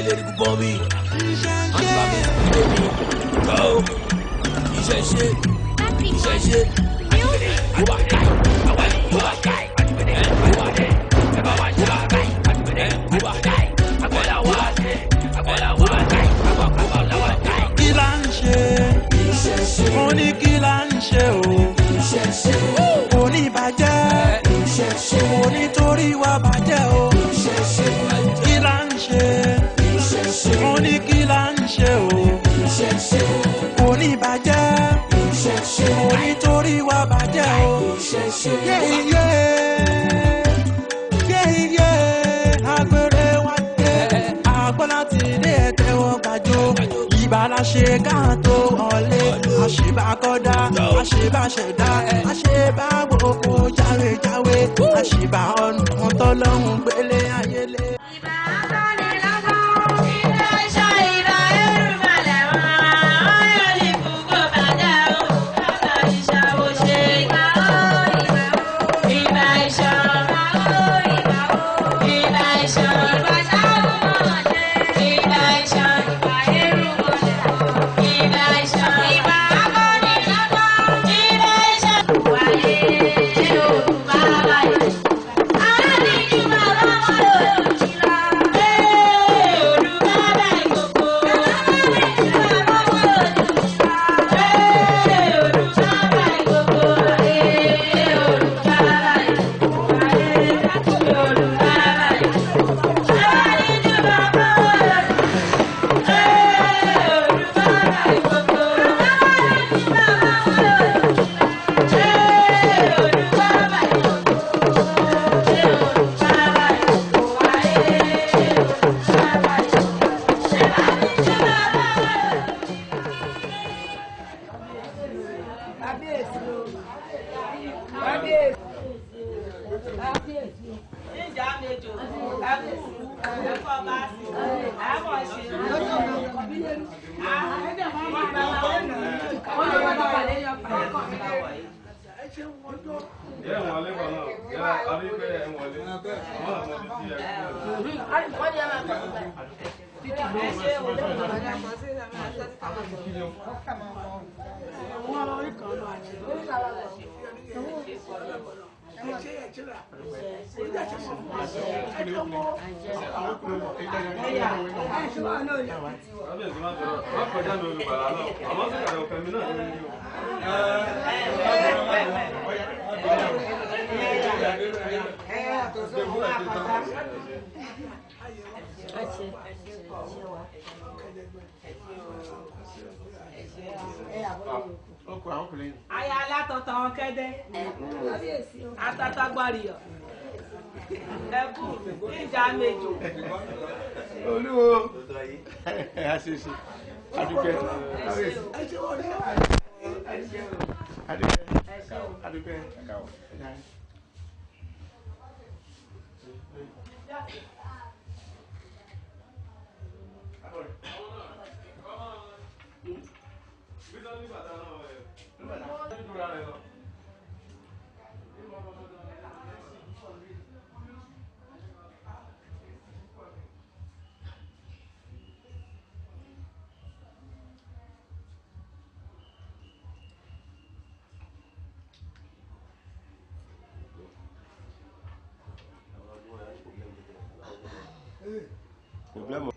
lyrical Bobby. Go. You say shit. You say shit. Oni kilanche o, oni bàjẹ́, oni torí wa bàjẹ́ o. Kilanche, oni kilanche o, oni bàjẹ́, oni torí wa bàjẹ́ o. Agbèrè wa dé, agbọ́nà ti dé ẹ̀tẹ̀wọ̀ gbàjọ. Ìbára ṣe káàtó ọ̀lẹ́, àṣìbá kọ́dá, àṣìbá ṣẹ̀dá, àṣìbá gbogbo jáwéjáwé, àṣìbá ọ̀nà tọ́lọ́hún gbélé ayélé. Aya alatọ̀tọ̀ ọ̀kẹ́dẹ́, atata gbọ́rìyọ̀, ẹkú ìjà méjò. Olúwo, àṣìṣe, adúpẹ́, adúpẹ́. Problema.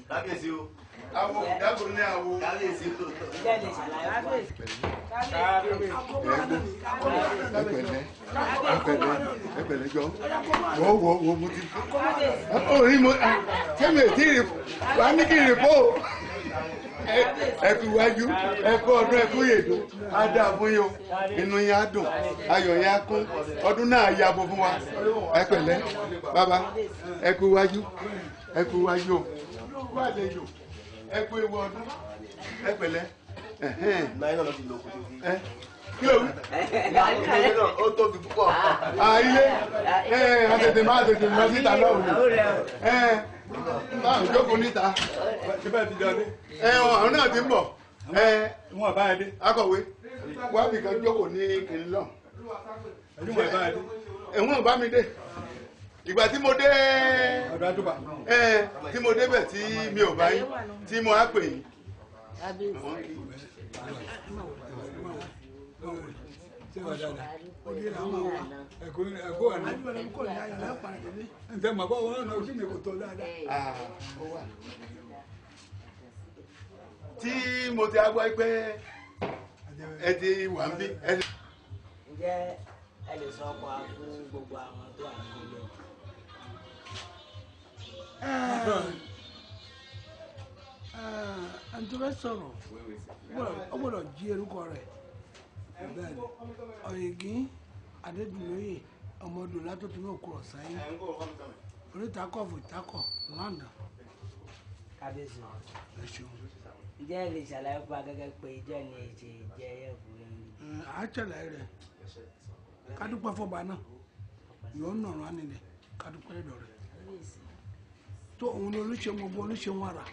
Kábíyèsí o. Awo dákòrò ní awo. Kábíyèsí o. Ẹ̀pẹ̀lẹ́ jọ. Wo mo ti. Orí mo sẹ́mi ètí rè wá ní kí rè pọ̀. Ẹ kú iwájú, ẹ kú ọdún, ẹ kú yèdò. Á dáa fún yín o. Inú yín á dùn, ayọ̀ yín á kún. Ọdún náà yabo fún wa. Ẹ̀pẹ̀lẹ́ bàbá, ẹ kú iwájú, ẹ kú iwájú o. Kú àlejò, ẹ kú ewu ọdún. Ẹ̀pẹ̀lẹ́. Náírà náà ti lọ kó tó di. Kí ló wí? Náírà ó tóbi púpọ̀. Ilé àtètè máa tètè lọ síta lọ́wọ́ ni. Báwo jókòó níta? Ṣé bẹ́ẹ̀ ti jọ ní? Àwọn náà ti ń bọ̀. wọn bá yẹ dé. akọ̀wé wá bí kan jókòó ní kìnìún lọ. wọn bá yẹ dé. ẹ̀wọ̀n bá mi dé ìgbà tí mo dé ọ̀dọ̀ àtúbà tí mo débẹ̀ tí mi ò bá yín tí mo á pè yín. tí mo ti agbọ́ pé ẹ ti wà ń bí. ǹjẹ́ ẹ lè sọ ọkọ̀ fún gbogbo àwọn tó wà nílé? ẹni tó fẹ́ sọ̀rọ̀ ó gbọ́dọ̀ jí orúkọ rẹ̀ bẹ́ẹ̀ ni Ọ̀yìngín Adédùnlóyè ọmọdún látòtún náà kúrò sáyé orítakọ̀ fòtákọ̀ lánàá. kábíyèsí ẹ ṣeun. ǹjẹ́ ẹ lè ṣàlàyé fún wa gẹ́gẹ́ pé ìjọ ni èsì jẹ́ ẹ̀fọ́ yẹn? àṣàlàyé rẹ̀ kádúpẹ́ fọba náà yóò nọ̀rọ̀ ánilẹ̀ kádúpẹ́ lọ́dọ̀ rẹ̀ tó òun ni olùṣègùn gbogbo olùṣègùn ara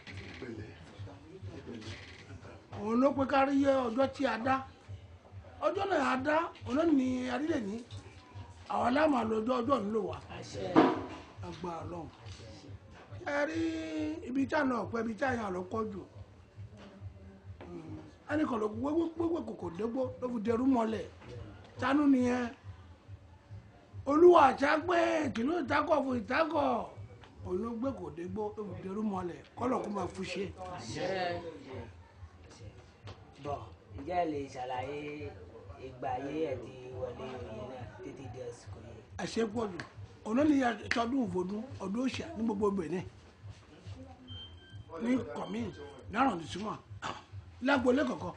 òun ló pé kárí yẹ ọjọ́ tí a dá ọjọ́ náà a dá òun ní adílẹ̀ ní àwọn aláàmà lọ́jọ́ ọjọ́ nílò wa àgbà ọlọ́run ẹ rí ibi tí a lọ pẹ́ ibi tí a yàn lọ kọ́ jù ẹnìkan ló gbégbé kòkò dégbó ló fi dẹrú mọ́lẹ̀ sánú nìyẹn olúwa àṣàgbé kìlú ìtakọ̀ fún ìtakọ̀ olóògbé kò dégbó ló fi dẹrú mọ́lẹ̀ kọ́lọ̀ kó máa fún ṣe. bọ̀ ǹjẹ́ ẹ lè ṣàlàyé ìgbà ayé ẹ̀ ti wọlé òye náà títí di àsìkò yìí? àṣẹ pọ̀ jù ọ̀nà ni ìtọ́dún ìfọdún ọdún òṣà ní gbogbo Benin ní kọ̀mí dáràn ní súnmọ́ lágbolé kọ̀ọ̀kan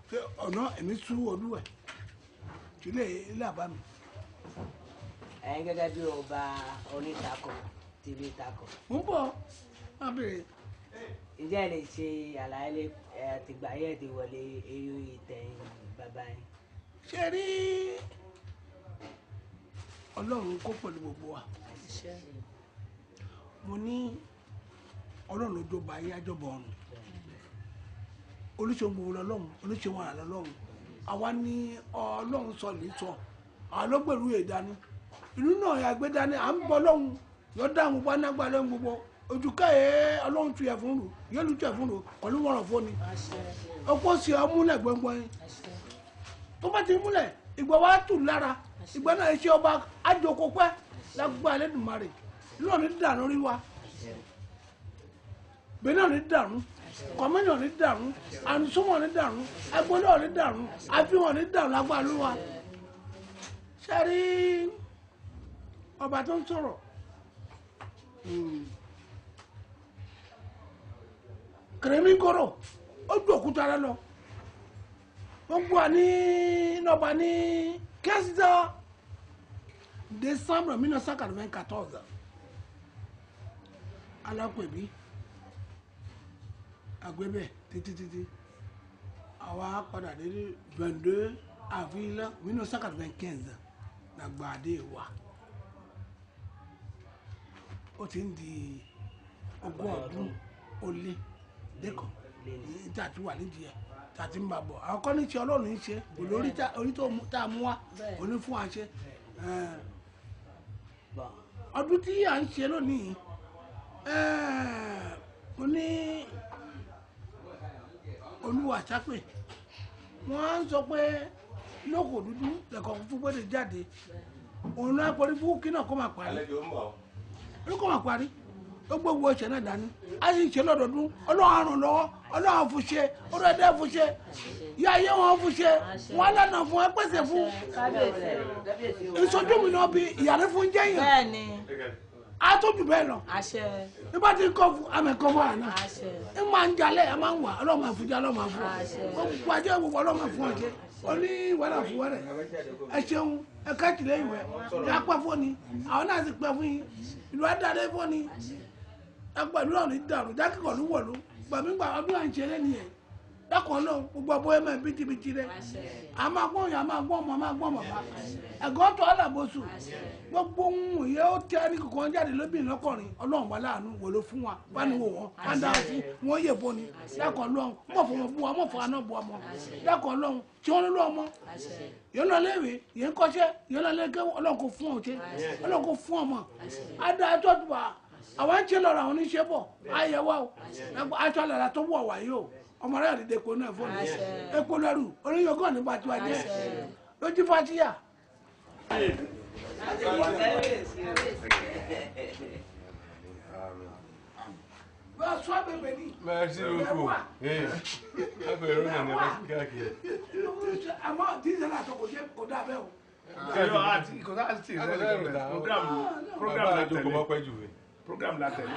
ṣé ọ̀nà ẹ̀mí sú ọdún ẹ̀ sílé ilé àbá mi. ẹ̀yin gẹ́gẹ́ bí ọba onítakọ̀ tv takọ̀. mo ń bọ̀ má bèrè. ǹjẹ́ ẹ lè ṣe àlàyé àtìgbà ayé ẹ̀ ti wọlé eré ìtẹ̀yìn bàbá yín? ṣe rí ọlọ́run kó pẹ̀lú gbogbo wa mo ní ọlọ́run ló jọba ayé àjọbọ̀ ọ̀run olùṣègùn gbogbo lọ́lọ́run olùṣègùn àrà lọ́lọ́run àwa ní ọlọ́run sọ ní sọ àwọn ló gbèrú èdání ìlú náà yàgbé dání à ń bọ lọ́hùn yọ dáhùn gbogbo anágbá lọ́hùn gbogbo ojú káyé ọlọ́run tu yẹ fún rù yóò lu tu yẹ fún rù pẹ̀lú wọ̀rọ̀ fún ni ọ̀pọ̀ sí ọ múlẹ̀ gbọ̀ngbọ̀n yín tó bá ti múlẹ̀ ìgbà wa tù lára ìgbà náà iṣẹ́ ọba àjòkó pẹ́ lágbó Ẹlẹ́dùmarè ìlú náà ní dànù rí wa bẹ́ẹ̀ náà ní dànù kọ̀mẹ́yàn ní dàrú àrùnsúmọ̀ ní dàrú ẹgbẹ́lẹ́ ní dàrú àfihàn ní dàrú lágbà lúwa ṣe rí ọba tó ń sọ̀rọ̀ kìrìmí kọ́rọ̀ ó ju òkúta rẹ lọ wọ́n gbọ́ ní nọba ní 15 décembre 1994 alápèbí agbébẹ̀ títí àwa padà dé 22 avril 1995 nàgbà àdé wa ó ti ń di 20 ọdún ó lé dẹ́kọ̀ tí a ti wà nídìí ẹ̀ tí a ti ń bà bọ̀ àwọn kọ́ni tí ọlọ́run ń ṣe olórí tá a mú wa òní fún wa ṣe ọdún tí à ń ṣe lónìí mo ní olúwa sápè wọn á ń sọ pé lóko dúdú lẹkọọ fún gbọdọ jáde òun náà pọrí fún kí náà kó máa parí ló kó máa parí ó gbogbo ìṣẹ náà dání á sì ṣe lọ́dọọdún Ọlọ́run àrùn lọ́wọ́ Ọlọ́run fún ṣe ọdọọdẹ fún ṣe ìyá ayé wọn fún ṣe wọn lànà fún ẹ pèsè fún ìṣojú mi náà bí ìyàrá fún jẹyìn a tó jù bẹ́ẹ̀ lọ nígbà tí kò fún amẹ̀kọ́ fún àná ẹ máa ń jalè ẹ máa ń wà Ọlọ́run máa fún jẹ Ọlọ́run máa fún ọ gbogbo ajé gbogbo Ọlọ́run máa fún ọ jẹ ó ní wàhálà fún wẹrẹ ẹ ṣeun ẹ káàkiri ìwẹ ẹ pẹ fún ni àwọn náà sì pẹ fún yín ìlú adáde fún ni ẹ pẹ̀lú náà ní dàrú jákèkọ ló wọlú gbàmígbà ọdún à ń ṣe lẹ́nu yẹn dákọ̀ náà gbogbo abóyá máa bìtìbìtì rẹ̀ a máa gbọ́n yà máa gbọ́n ọmọ máa gbọ́n ọmọ bá ẹ̀gọ́ tó alábòsù gbogbo ohun ìyẹ́ ó tẹ́ ní kòkòrò jáde lóbìnrin lọ́kọ̀rin ọlọ́run wà láàánú wò ló fún wa wà ní wò wọ́n wà ń dára sí wọ́n yè fún ni dákọ̀ lọ́hùn mọ̀ fún wọn bú wa mọ̀ fún wa náà bú wa mọ̀ dákọ̀ lọ́hùn tí wọ́n lọ́ ọmọ yẹn lọ léwe yẹn kọ́ṣẹ́ yẹn lọ lẹ́kẹ́ ọlọ́run kò fún ọ̀tẹ́ ọlọ́run kò fún ọmọ adá ẹjọ́ tó wà àwọn ń ṣe lọ́rọ̀ àwọn oníṣẹ́ bọ̀ ayẹwo aṣọ àlàlà tó wọ̀ wáyé o ọmọ rẹ̀ àdìdẹ epo náà fún mi epo lẹ́rù oníyọgọ́ nípa tí wàá jẹ́ lójú fàtíyà. Bá sọ bèbè ní. Merci beaucoup. Affaire on en a pas kaki. Àmọ́ dísel àtọ kò dá bẹ́ẹ̀ o. Kò dá àti program la tẹ̀lé. Program la tẹ̀lé.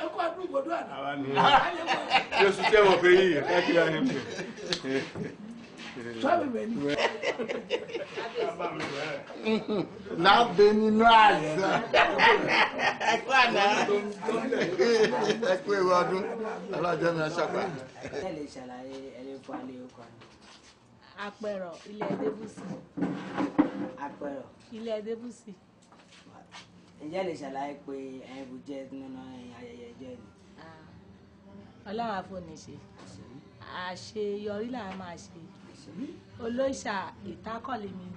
Ẹ kọ́ àdúgbò gbọdọ̀ àná. Àwa ni. Je soutiens mon pays, kaki la ni. Sọ bèbè ní. Lábẹ́ nínú àṣà. Ẹ̀kú àná. Ẹ̀kú ìwà ọdún. Ọlọ́jọ́ mi aṣọ́pá. ẹ lè ṣàlàyé ẹni fún alẹ́ ọkọ ni. Àpẹrọ ilẹ̀ Débùsì. Àpẹrọ. Ilẹ̀ Débùsì. Ǹjẹ́ lè ṣàlàyé pé ẹ̀yin bù jẹ́ nínú ayẹyẹ ẹjọ́ ni. Ọlọ́run àfọ̀nìṣe àṣeyọrí là máa ṣe olóṣà ìtákọ̀lé mi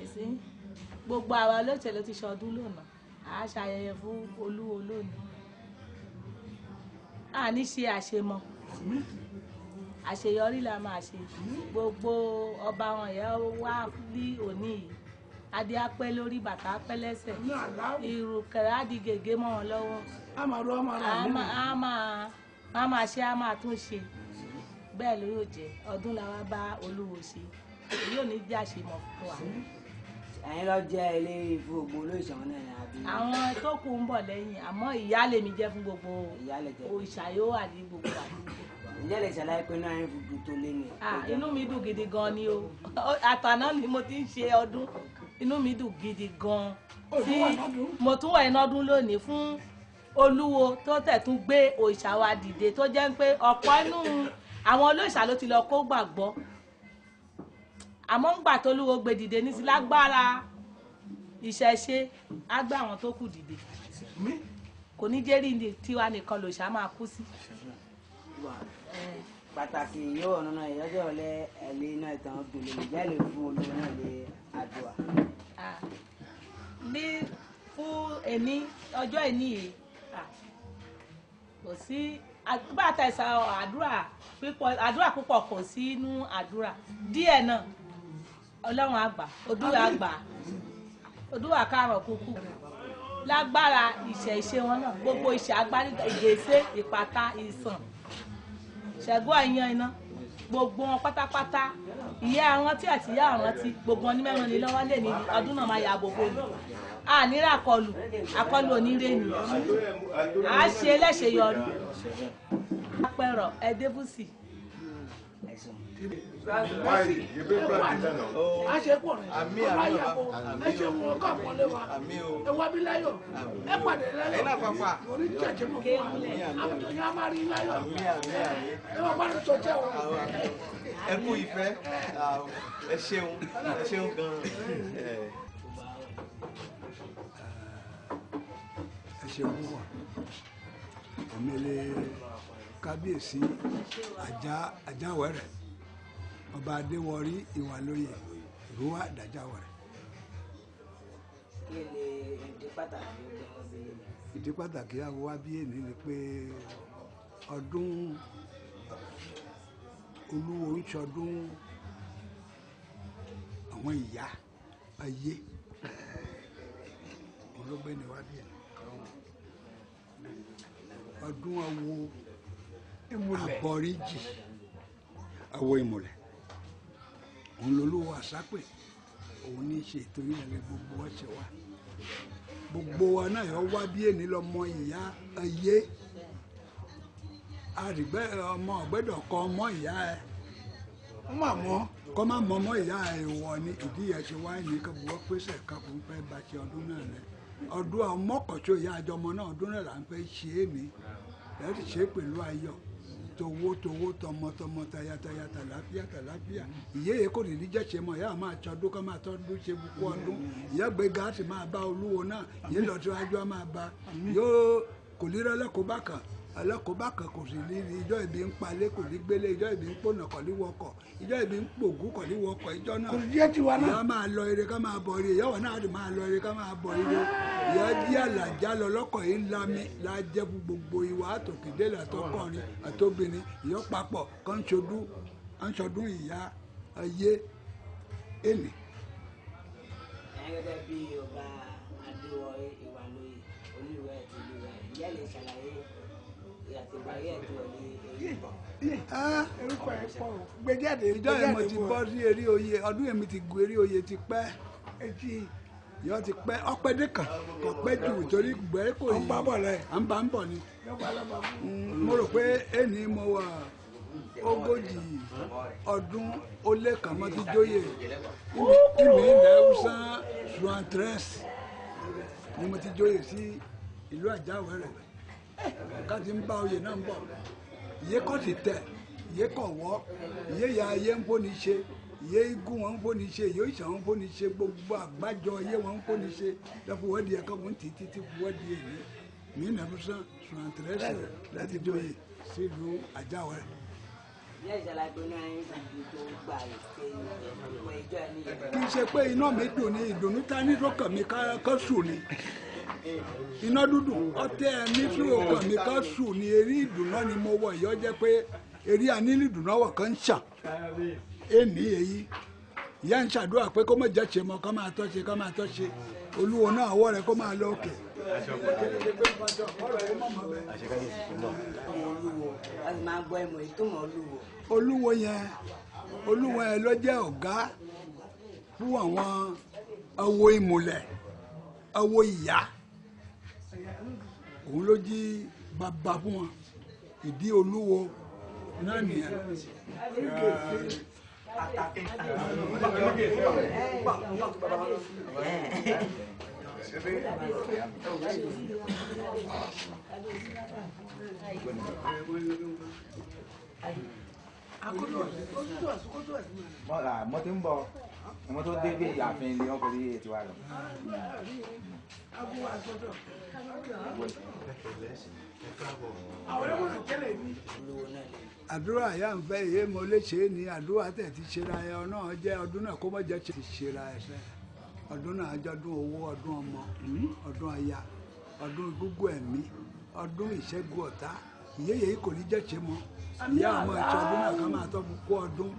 èsì gbogbo àwa olóṣèlú ti ṣọdún lónà à á ṣayẹyẹ fún olúwo lónìí à ní ṣe àṣemọ àṣeyọrí là máa ṣe gbogbo ọba wọn yẹn wá ní òní yìí adé apẹ lórí bàtà apẹ lẹ́sẹ̀ ìrùkẹ̀rẹ̀ á di gègé mọ́ wọn lọ́wọ́ a máa ṣe a máa tún ṣe bẹ́ẹ̀ ló yóò jẹ́ ọdún la wá bá olúwo ṣe èyí ò ní jẹ́ àṣemọ̀ fún wa. ẹ̀yin lọ jẹ́ eléré fún gbogbo olóòṣàn náà ni àbí. àwọn tó kù ń bọ̀ lẹ́yìn àmọ́ ìyá lèmi jẹ́ fún gbogbo òòṣà yóò wà ní gbogbo àdúgbò. ǹjẹ́ lè ṣàlàyé pé náà ẹ̀yin fún tó lé ní. inú mi dùn gidi gan ni o àtàná ni mo ti ń ṣe ọdún inú mi dùn gidi gan tí mo tún wà iná ọdún lónìí fún olúwo tó tẹ̀ tún gbé òòṣà wa dìde tó jẹ́ pé ọ̀pọ̀ inú àwọn olóòṣà ló ti lọ kó gbàgbọ́ àmọ́ ń gbà tó olúwo gbé dìde ní sí lágbára ìṣẹ̀ṣe á gbé àwọn tó kù dìde kò ní jẹ́rì tiwa nìkan lòòṣà máa kú sí. pàtàkì yóò nínú ìyọ́jọ́ ọ̀lẹ́ ẹ̀lẹ́ iná ìtàn ọ̀gbìn lè jẹ́ lè fún olúwo náà lè àdúrà. ní fún ẹni ọjọ́ ẹni yìí kò sí bá a tẹ̀sán àdúrà púpọ̀ kò sí inú àdúrà díẹ̀ náà ọlọ́run àgbà odúwà kárọ̀ kúkú lágbára ìṣe wọn náà gbogbo ìṣe agbárí ìgbésẹ̀ ìpàtà ìsàn ṣẹ́gun àìyàn iná gbogbo wọn pátápátá ìyá àrántí àti ìyá àrántí gbogbo wọn ní mẹ́rin ní lọ́wọ́ lè ní ọdún náà máa yà gbogbo ni àníra àkọlù oníire ni à á ṣe ẹlẹ́ṣẹ̀ yọrí Àpẹrọ Ẹdébùsì. a ṣe pọ̀ rẹ̀ ọba yàgò ẹ ṣe mú ọkọ̀ àpọ̀lẹ́ wa ẹ wá bí láyọ̀ ẹ pàdé láyọ̀ orí jẹ̀jẹ̀ mọ̀ fún wa àwùjọ yẹn a máa rí láyọ̀ ẹ wọ́n bá ní sọ jẹ́ wọn. Ẹ kú ìfẹ́, ẹ ṣeun gan-an. Ẹ ṣeun púpọ̀ òmìnira kábíyèsí Àjáwẹ̀rẹ̀ ọba Adéwọrí Ìwàlóyè ìrúwà Àdájáwẹ̀rẹ̀. kí ni ìdí pàtàkì ó gbọ́ bí. ìdí pàtàkì àwọn wá bí èmi ni pé ọdún olúwo ń ṣọdún àwọn ìyá ayé olóògbé ni wá bí èmi ọdún awo àbọ̀ríjì awo ìmùlẹ̀ òun lolówó àsápè òun ní í ṣe ètò ìrìnàlẹ̀ gbogbo wọn ṣe wá gbogbo wa náà yọ wá bí èní lọmọ ìyá ayé àdìgbẹ́ ọmọ ọ̀gbẹ́dọ̀ kọ ọmọ ìyá ẹ kọ́ má mọ ọmọ ìyá ẹ wọ ní ìdí ẹ̀ ṣe wáyé ní kẹ́bùwọ́ pèsè káfíń fẹ́ bá ṣe ọdún náà rẹ ọdún ọmọkọ̀ṣọ́ ìyá àjọmọ náà ọdún náà là ń fẹ́ ṣe é ní láti ṣe é pẹ̀lú ayọ̀ towó tọmọtọmọ tayataya tàlàfíà ìyé kò ní jẹ́sẹ̀ mọ́ ìyá máa tọdún ká máa tọdún ṣe gbogbo ọdún ìyá gbéga sì máa bá olúwo náà ìyé lọ́tíwájú á máa bá yóò kò ní rẹ́lẹ́kọ̀ọ́bá kan ẹlẹ́kọ̀ọ́bá kan kò sì ní ìjọ ìbí ń palẹ̀ kò ní gbélé ìjọ ìbí ń pònà kò ní wọkọ̀ ìjọ ìbí ń pògú kò ní wọkọ̀ ìjọ náà ìyá máa lọ ire ká máa bọ̀ ire ìyàwó náà ti máa lọ ire ká máa bọ̀ ire ìyá jí àlàjá lọ lọ́kọ̀ yìí ńlá mi lájẹ́ fún gbogbo ìwà àtòkèdélé àtọkọrin àtobìnrin ìyọ́ papọ̀ kan ṣọdún ìyá ayé èlé. gẹ́gẹ́ bí ọba adéwọ̀ye ìwàlóye olúwẹ̀ àti olúwẹ̀ ìyá lè ṣàlàyé ìyàtìgbáyé ẹ̀tọ́ orúkọ ẹ̀ pọ̀ gbẹjáde. ìjọ yẹn mo ti bọ́ sí eré oyè ọdún yẹn mi ti gun eré oyè ti pẹ́ yọ ti pẹ́ ọpẹ́dé kan kò pẹ́ jù torí gbẹ́ kò yí à ń bá ń bọ̀ ni mo rò pé ẹni mo wà ogójì ọdún ó lé kan mo ti jóyè ìmì ilẹ̀ Hausa juantres ni mo ti jóyè sí ìlú Àjáwẹ̀rẹ̀ ká ti ń bá oyè náà ń bọ̀ ìyé kọ́ ti tẹ̀ ìyé kọ̀ wọ́ ìyé ya ayé ń fóni ṣe ìyé igun wọn ń fóni ṣe ìyé ìṣàn wọn ń fóni ṣe gbogbo àgbájọ ìyé wọn ń fóni ṣe lọ́pọ̀ wọ́ọ̀dì ẹ̀kọ́ wọn ti títí wọ́ọ̀dì èyí mí nàbùsàn ṣùràǹtẹ̀rẹ̀sì láti jóyè sílùú Àjáwẹ̀rẹ̀. ìyá ìṣàlàyé pé náà ń fi tó gbà ìṣe ìwọ ìjọ ẹni yẹn. kì í ṣe pé iná mi dùn ní ìdùnnú ta ní lọ́kàn mi ká sùn ni iná dúdú ọtẹ ní tí ọkàn mi ká sùn ni eré ìdùnnú ni mo wọ ìyọ jẹ pé eré anílì ìdùnnú wọ kan ń ṣàn èní èyí ìyá ń ṣàdúrà pé kó má jẹ́ ṣe mọ́ ká máa tọ́ ṣe olúwo náà ọwọ́ rẹ̀ kó máa lọ òkè. olúwo yẹn ló jẹ́ ọ̀gá fún àwọn awo ìmùlẹ̀ awo ìyá òun ló jí bàbá fún wọn ìdí olúwo náà nìyẹn. mo ti ń bọ̀ mo tó dé bí ààfin ilé wọn kò rí ètò wa lọ. àdúrà yà ń fẹ́ yé mo lè ṣe é ní àdúrà tẹ̀ ti ṣera ẹ ọ náà jẹ́ ọdún náà kó mọ̀ jẹ́ ti ṣera ẹ sẹ́ ọdún náà jẹ́ ọdún owó ọdún ọmọ ọdún aya ọdún gbogbo ẹ̀mí ọdún ìṣẹ́gun ọ̀tá ìyẹ́yẹ́ yìí kò ní jẹ́ ṣe mọ́ ìyá àwọn ẹ̀ṣọ́ ọdún náà ká máa tọ́jú kó ọdún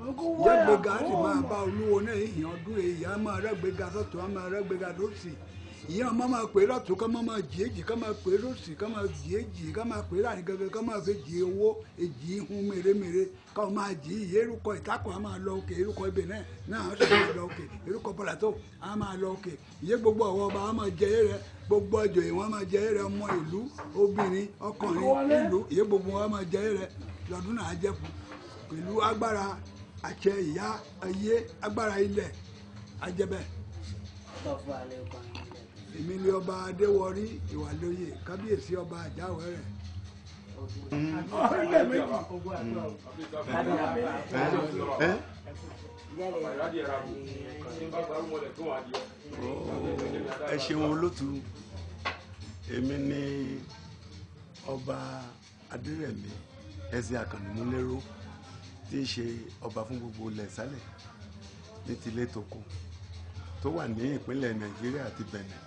ìyá gbéga á sì máa bá olúwo náà ìyàn ọdún èyí á máa rẹ́gbéga sọ́tún á máa rẹ́gbéga lọ́sì ìyá ọmọ máa pè lọ́tún ká máa jìéjì ká máa pè lọ́sì ká máa jìéjì ká máa pè láàrin gẹ́gẹ́ ká máa fẹ́ jì owó èjì ihun mèremère ká máa jì ìyé erúkọ ìtàkùn á máa lọ òkè erúkọ ibẹ̀ náà á sì máa lọ òkè erúkọ pàlàtó á máa lọ òkè ìyé gbogbo ọ̀wọ́ ọba á máa jẹ rẹ gbogbo ọjọ́ ìwọ̀n máa jẹ rẹ ọmọ ìlú obìnrin ọkùnrin ìlú ìyé gbogbo wọn máa jẹ rẹ lọ́dún náà jẹ́ fún pẹ̀lú agbára àṣẹ ìyá ayé agbára ilẹ̀ ajẹ́bẹ̀. èmi ni ọba adéwọrí ìwàlóye kábíyèsí ọba Àjáwẹ̀rẹ̀. ẹ ṣeun olótú èmi ni ọba adérẹ̀mí ẹsẹ̀ àkànnìmúlẹ́rọ́ tí í ṣe ọba fún gbogbo ilẹ̀ ìsàlẹ̀ ní tilé toko tó wà ní ìpínlẹ̀ Nàìjíríà àti Bẹ̀nẹ̀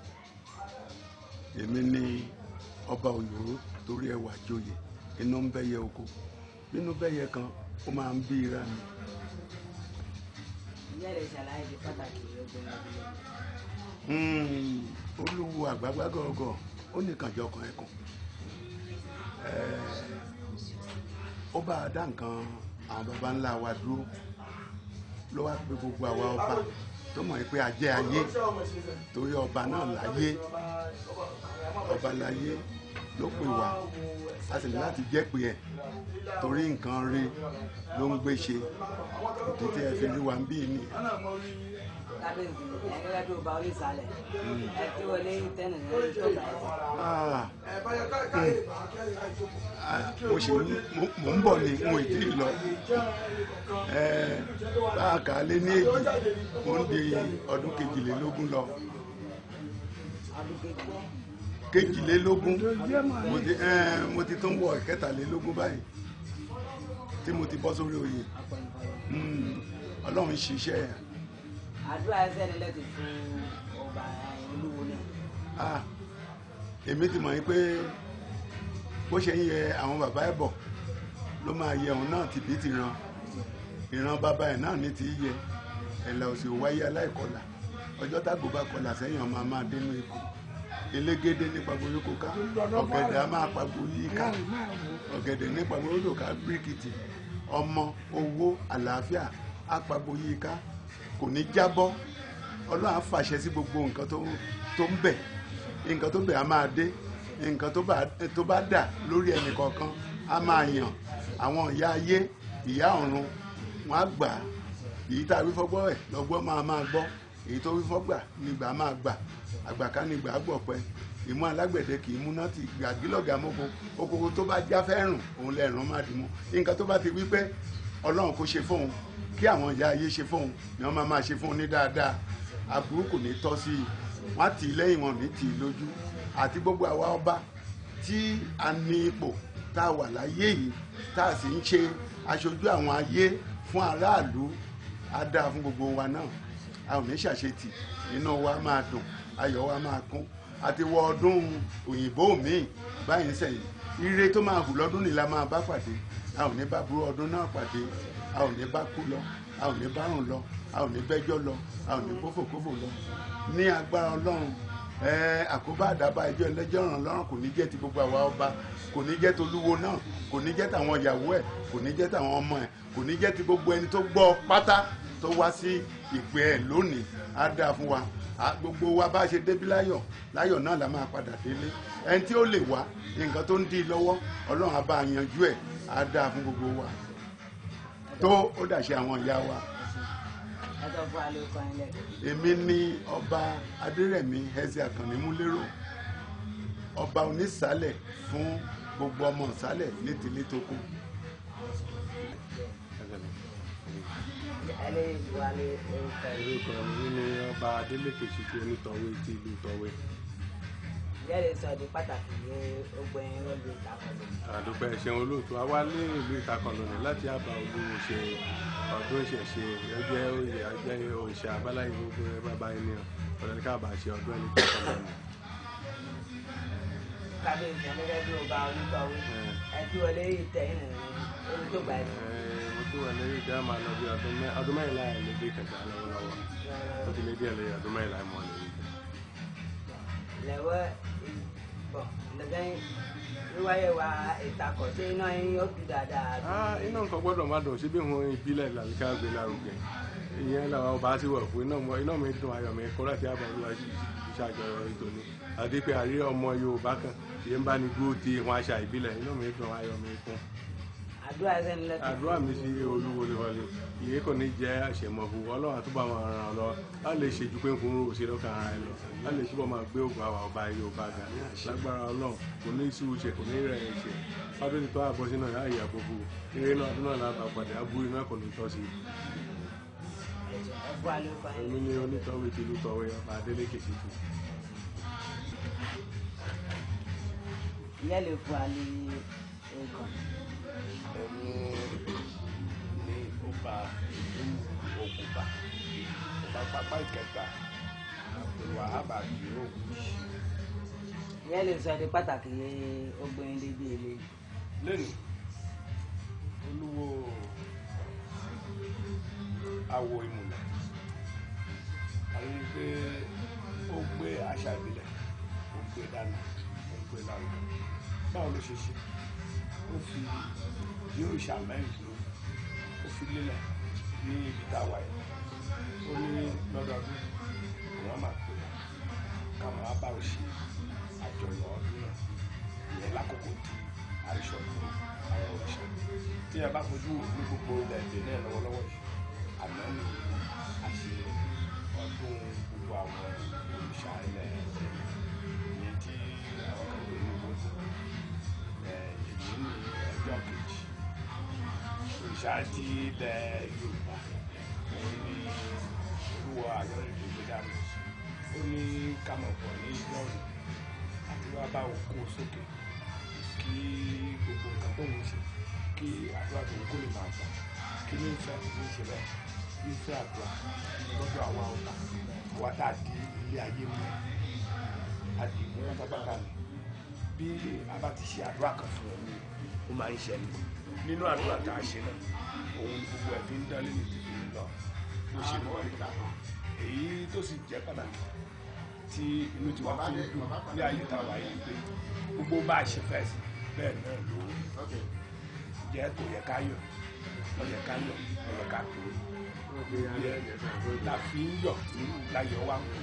èmi ni ọba Òyòró torí ẹwà joyè inú ń bẹ́yẹ oko nínú bẹ́yẹ kan ó máa ń bí ira mi. ìyá rẹ̀ ṣàlàyé di pàtàkì ọgbọ̀n olúwo àgbàgbà gọ̀ọ̀gọ̀ ó nìkan jọ ọkàn ẹkùn ó bá a dá nǹkan àwọn baba ńlá wa dúró ló wá pé gbogbo àwa ọba tó mọ̀ pé a jẹ́ ayé torí ọba náà láyé ọba láyé ló pè wá a sì ní láti jẹ́ pé ẹ̀ torí nǹkan rí ló ń gbé ṣe ìdí tí ẹ fi rí wa ń bí ni kábíyèsí ẹgbẹ́ tó bá orí ìsàlẹ̀ ẹ tí wọlé tẹ́nì ní orí tó bá mo ń bọ̀ ní ohun ìdí lọ báàkà lé ní èjì mo ń di ọdún kejìlélógún lọ kejìlélógún mo ti tó ń wọ ìkẹtàlélógún báyìí tí mo ti bọ́ sórí oyè ọlọ́run ṣiṣẹ́. àdúrà ẹsẹ̀ ni lẹ́tì fún ọba olúwo náà. èmi ti mọ̀ yín pé bó ṣe ń yẹ àwọn bàbá ẹ̀ bọ̀ ló máa yẹ òun náà tìbí ti ran ìran bàbá ẹ̀ náà ní ti yẹ ẹ̀là òsì wáyé aláìkọlà ọjọ́ tágbó bá kọlà sẹ́yìn ọmọ máa dénú ikú elégédé nípa gbóyókó ká ọ̀gẹ̀dẹ̀ á máa pagbo yí ká ọ̀gẹ̀dẹ̀ nípa gbóyókó ká bíríkìtì ọmọ owó àlàáfíà á pagbo yí ká kò ní jábọ́ ọlọ́run á fàṣẹ sí gbogbo nǹkan tó ń bẹ̀ nǹkan tó bẹ̀ á máa dé nǹkan tó bá dà lórí ẹnì kọ̀ọ̀kan á máa yàn àwọn ìyá ayé ìyá ọ̀run wọn á gbà èyí tá a wí fọ́gbọ́ ẹ̀ lọ́gbọ́ máa gbọ́ èyí tó wí fọ́gbà nígbà máa gbà àgbàká nígbà gbọ̀pẹ́ ìmú alágbẹ̀dẹ kì í múná ti gàgílọ̀gà mọ́kò okòkò tó bá já fẹ́rùn òun lẹ́rùn má dì mú nǹkan tó bá ti wí pé ọlọ́run kò ṣe fóun kí àwọn ìyá ayé ṣe fóun ni wọ́n máa ṣe fóun ní dáadáa aburú kò ní tọ́ sí i wọ́n á tì í lẹ́yìn wọn ní tì í lójú àti gbogbo àwa ọba tí a ní ipò tá a wà láyé yìí tá a sì ń ṣe aṣojú àwọn ayé fún aráàlú á dáa fún gbogbo wa náà a ò ní ṣàṣetì inú wa máa dùn ayọ̀ wa máa kún àti wọ ọdún òyìnbó míì báyìí sẹ́yìn ire tó máa hù lọ́dún nìla máa bá pàdé a ò ní bá burú ọdún náà pàdé a ò ní bá kú lọ a ò ní bá rùn lọ a ò ní bẹ́jọ́ lọ a ò ní kófòkófò lọ ní agbára ọlọ́run àkóbá àdábá ẹjọ́ ẹlẹ́jọ́ ràn lọ́rùn kò ní jẹ́ ti gbogbo àwa ọba kò ní jẹ́ tolúwo náà kò ní jẹ́ tàwọn ìyàwó ẹ̀ kò ní jẹ́ tàwọn ọmọ ẹ̀ kò ní jẹ́ ti gbogbo ẹni tó gbọ́ pátá tó wá sí ìpè ẹ̀ lónìí á dáa fún wa gbogbo wa bá ṣe débi láyọ̀ láyọ̀ náà la máa padà délé ẹni tí ó lè wá nǹkan tó ń dí i lọ́wọ́ ọlọ́run á bá yanjú ẹ̀ á dáa fún gbogbo wa tó ó dàṣe àwọn ìyá wa. èmi ni ọba adérẹ̀mí ẹsẹ̀ àkànní múlẹ́rọ̀ ọba onísàlẹ̀ fún gbogbo ọmọ ìsàlẹ̀ létílé tó kù. orúkọ mi ni ọba adélékè ṣíṣe onítọ̀wé ti ìlú Tọ̀wé. ìyá lè sọ di pàtàkì ní ọgbẹ́yìn lọ́dún ìtàkọ̀lù. àdúpẹ́ ẹ̀ṣẹ̀ olóòtú a wá lé ìlú Ìtàkọ̀lù ní láti àbá olúwo ṣe ọdún ìṣẹ̀ṣe ẹgbẹ́ òye ẹgbẹ́ òṣà abáláyé gbogbo ẹ bàbá ẹni ọ̀rẹ́ káàbà ṣe ọdún ẹni Ìtàkọ̀lù ní. kábíyèsí gẹ́gẹ́ bí ọba onítọ̀wé ẹtí wọlé ìtẹ̀yìn orí tó gbà ẹ̀. mo tún wà lẹ́yìn ìjà máa lọ bí ọdún mẹ́rìnlá ẹ̀ lè dé kẹta lọ́wọ́lọ́wọ́ ó ti lé díẹ̀ lẹ́yìn ọdún mẹ́rìnlá mọ́ lẹ́yìn. lẹ́wọ́ bọ̀ lẹ́gẹ́ wíwáyé wa ìtakọ̀ sí iná yín ó dùn dáadáa. iná nǹkan gbọ́dọ̀ má dùn síbí wọn ìbílẹ̀ làlùkà gbé lárugẹ ìyẹn làwọn ọba ti wọ̀ fún iná mi dùn ayọ̀ mi kọ́ láti àbáwọlá ṣàjọyọ̀ ìtòní àti pé àrí ọmọ Yorùbá kan ìyẹn bá ní gbó ti wọn àṣà ìbílẹ̀ iná mi dùn ayọ̀ mi kún. àdúrà ẹsẹ̀ ń lẹ́tọ̀. àdúrà mi sí Olúwo wọlé ìyẹn kò ní jẹ́ àṣemọ̀fù Ọlọ́run àtúbọ̀ máa ràn án lọ á lè ṣe ju pé ń fún òṣèré ọkàn ara ẹ lọ á lè túbọ̀ máa gbé ògùn àwọn ọba Yorùbá ga lágbára Ọlọ́run kò ní sùúrù ṣe kò ní rẹ̀ ẹ̀ ṣe ọdún tí tó àbọ̀ sí náà yá ìyá gbogbo eré náà ọdún náà lábàá padà abú iná kò ní tọ́ sí i. èmi ni onítọ̀wé tìlú Tọ̀wé ọba Adélékè Ṣítù. ìyá lè fún wa ní nǹkan. ẹnu ní ọba Ògùnbà ọba pápá ìkẹta wàhábà kì í òkú. ìyá lè sọ di pàtàkì ọgbẹ́yìn débi èlé. lẹ́nu Olúwo awo ìmùlẹ̀ àyè pé ó gbé àṣà ìbílẹ̀ ó gbé dáná ó gbé lárugẹ báwo ló ṣe ṣe ó fi yóò ṣàmẹ́ǹtì ló ó fi lélẹ̀ ní ibi tá a wà yìí ó ní lọ́dọọdún wọ́n máa pè é ká máa bá ò ṣe àjọyọ̀ ọdún náà ìyẹn lákòókò tí àìṣọ̀dún àwọn òrìṣà tí ẹ bá fojú ní gbogbo ilẹ̀ èdè náà lọ́wọ́lọ́wọ́ yìí àná ní àṣẹ ọdún gbogbo àwọn òrìṣà ilẹ̀ ìyẹn tí àwọn kan lè ní gbogbo èyí ní ọjọ́ kejì òrìṣà ti ilẹ̀ Yorùbá òun ní olúwo àyọ̀ ìgbéjáde ó ní kàmọ̀pọ̀ ní ìlọrin àti wá bá òun kó sókè kí gbogbo nǹkan tó ń ṣe kí àdúrà tó ń kó lè máa gbà kí ní ìfẹ́ ní ìṣẹ̀lẹ̀ ní ìfẹ́ àdúrà lọ́dọ̀ àwa ọba àwa tá a di ilé ayé mú àdì mú pátápátá ni bí a bá ti ṣe àdúrà kan fún ọ ó máa ń ṣẹlẹ̀ nínú àdúrà tá a ṣe náà òun ni gbogbo ẹ̀ fi ń dán lẹ́nu tìbí lọ bó ṣe lọ níta èyí tó sì jẹ́ pàtàkì tí inú tiwa fi ń dùn ní ayé táwa yìí pé gbogbo bá a ṣe fẹ́ sí bẹ́ẹ̀ náà ló jẹ́ kò yẹ ká yọ̀ ó yẹ ká yọ̀ ó yẹ ká tó yẹ la fi ń yọ̀ láyọ̀ wá kú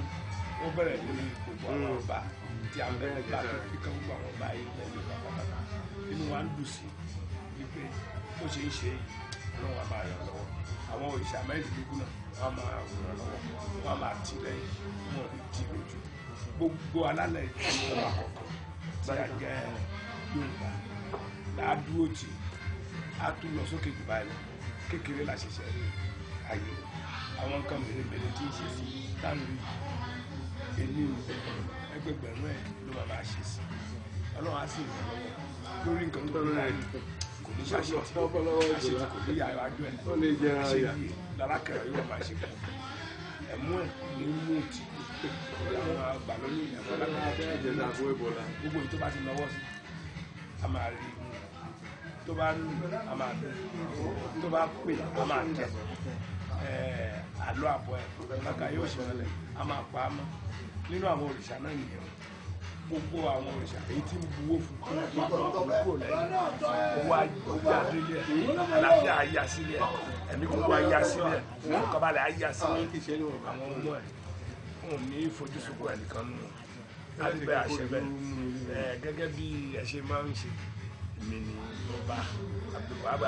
ó bẹ̀rẹ̀ lórí gbogbo àwọn ọba tí a bẹ̀rẹ̀ bá tó fi kán gbogbo àwọn ọba yìí lẹ́yìn pátápátá inú wa ń dùn sí wípé bó ṣe ń ṣe yìí ọlọ́run á máa ràn lọ́wọ́ àwọn òrìṣà mẹ́rìndínlógún náà wọ́n á máa ràn lọ́wọ́ wọ́n á máa tì lẹ́yìn wọ́n ò ní tì lójú gbogbo alálẹ̀ ìjọba kọ̀ọ̀kan tí a jẹ́ Yorùbá làádúró tì á tún lọ sókè jù báyìí lọ kékeré la ṣẹ̀ṣẹ̀ rí ayé àwọn nǹkan mèremère tí ń ṣe sí táwọn èmi ẹgbẹgbẹ̀rún ẹ̀ ló máa ṣe sí ọlọ́run á sì ràn lọ́wọ́ lórí nǹkan tó kọ́ láyé kò ní ṣàṣetì kò ní yàrá àjọ ẹ̀ àṣeyìí lálákẹ̀rẹ̀ yóò máa ṣe pọ̀ ẹ̀mú ẹ̀ ní mú ti àwọn àgbà lórí ẹ̀fọ́ lákẹ̀rẹ̀ gbogbo èyí tó bá ti lọ́wọ́ sí a máa rí tó bá lù a máa lù tó bá pè a máa tẹ̀ àlọ́ àbọ̀ ẹ̀ lákà yóò ṣe wọlé a máa pa á mọ́ nínú àwọn òrìṣà náà nìyẹn gbogbo àwọn òrìṣà èyí tí ń buwó fún kúrò lẹ́yìn owó adélé ẹ̀ àlàáfíà ayé àsílẹ̀ ẹ̀mí gbogbo ayé àsílẹ̀ ọkọ̀balẹ̀ ayé àsílẹ̀ àwọn ọmọ ẹ̀ wọn ò ní ìfojúsùnkún ẹ̀ nìkan nù láti bẹ́ àṣẹ bẹ́ẹ̀ gẹ́gẹ́ bí ẹ ṣe máa ń ṣe èmi ni ọba Abdulwahab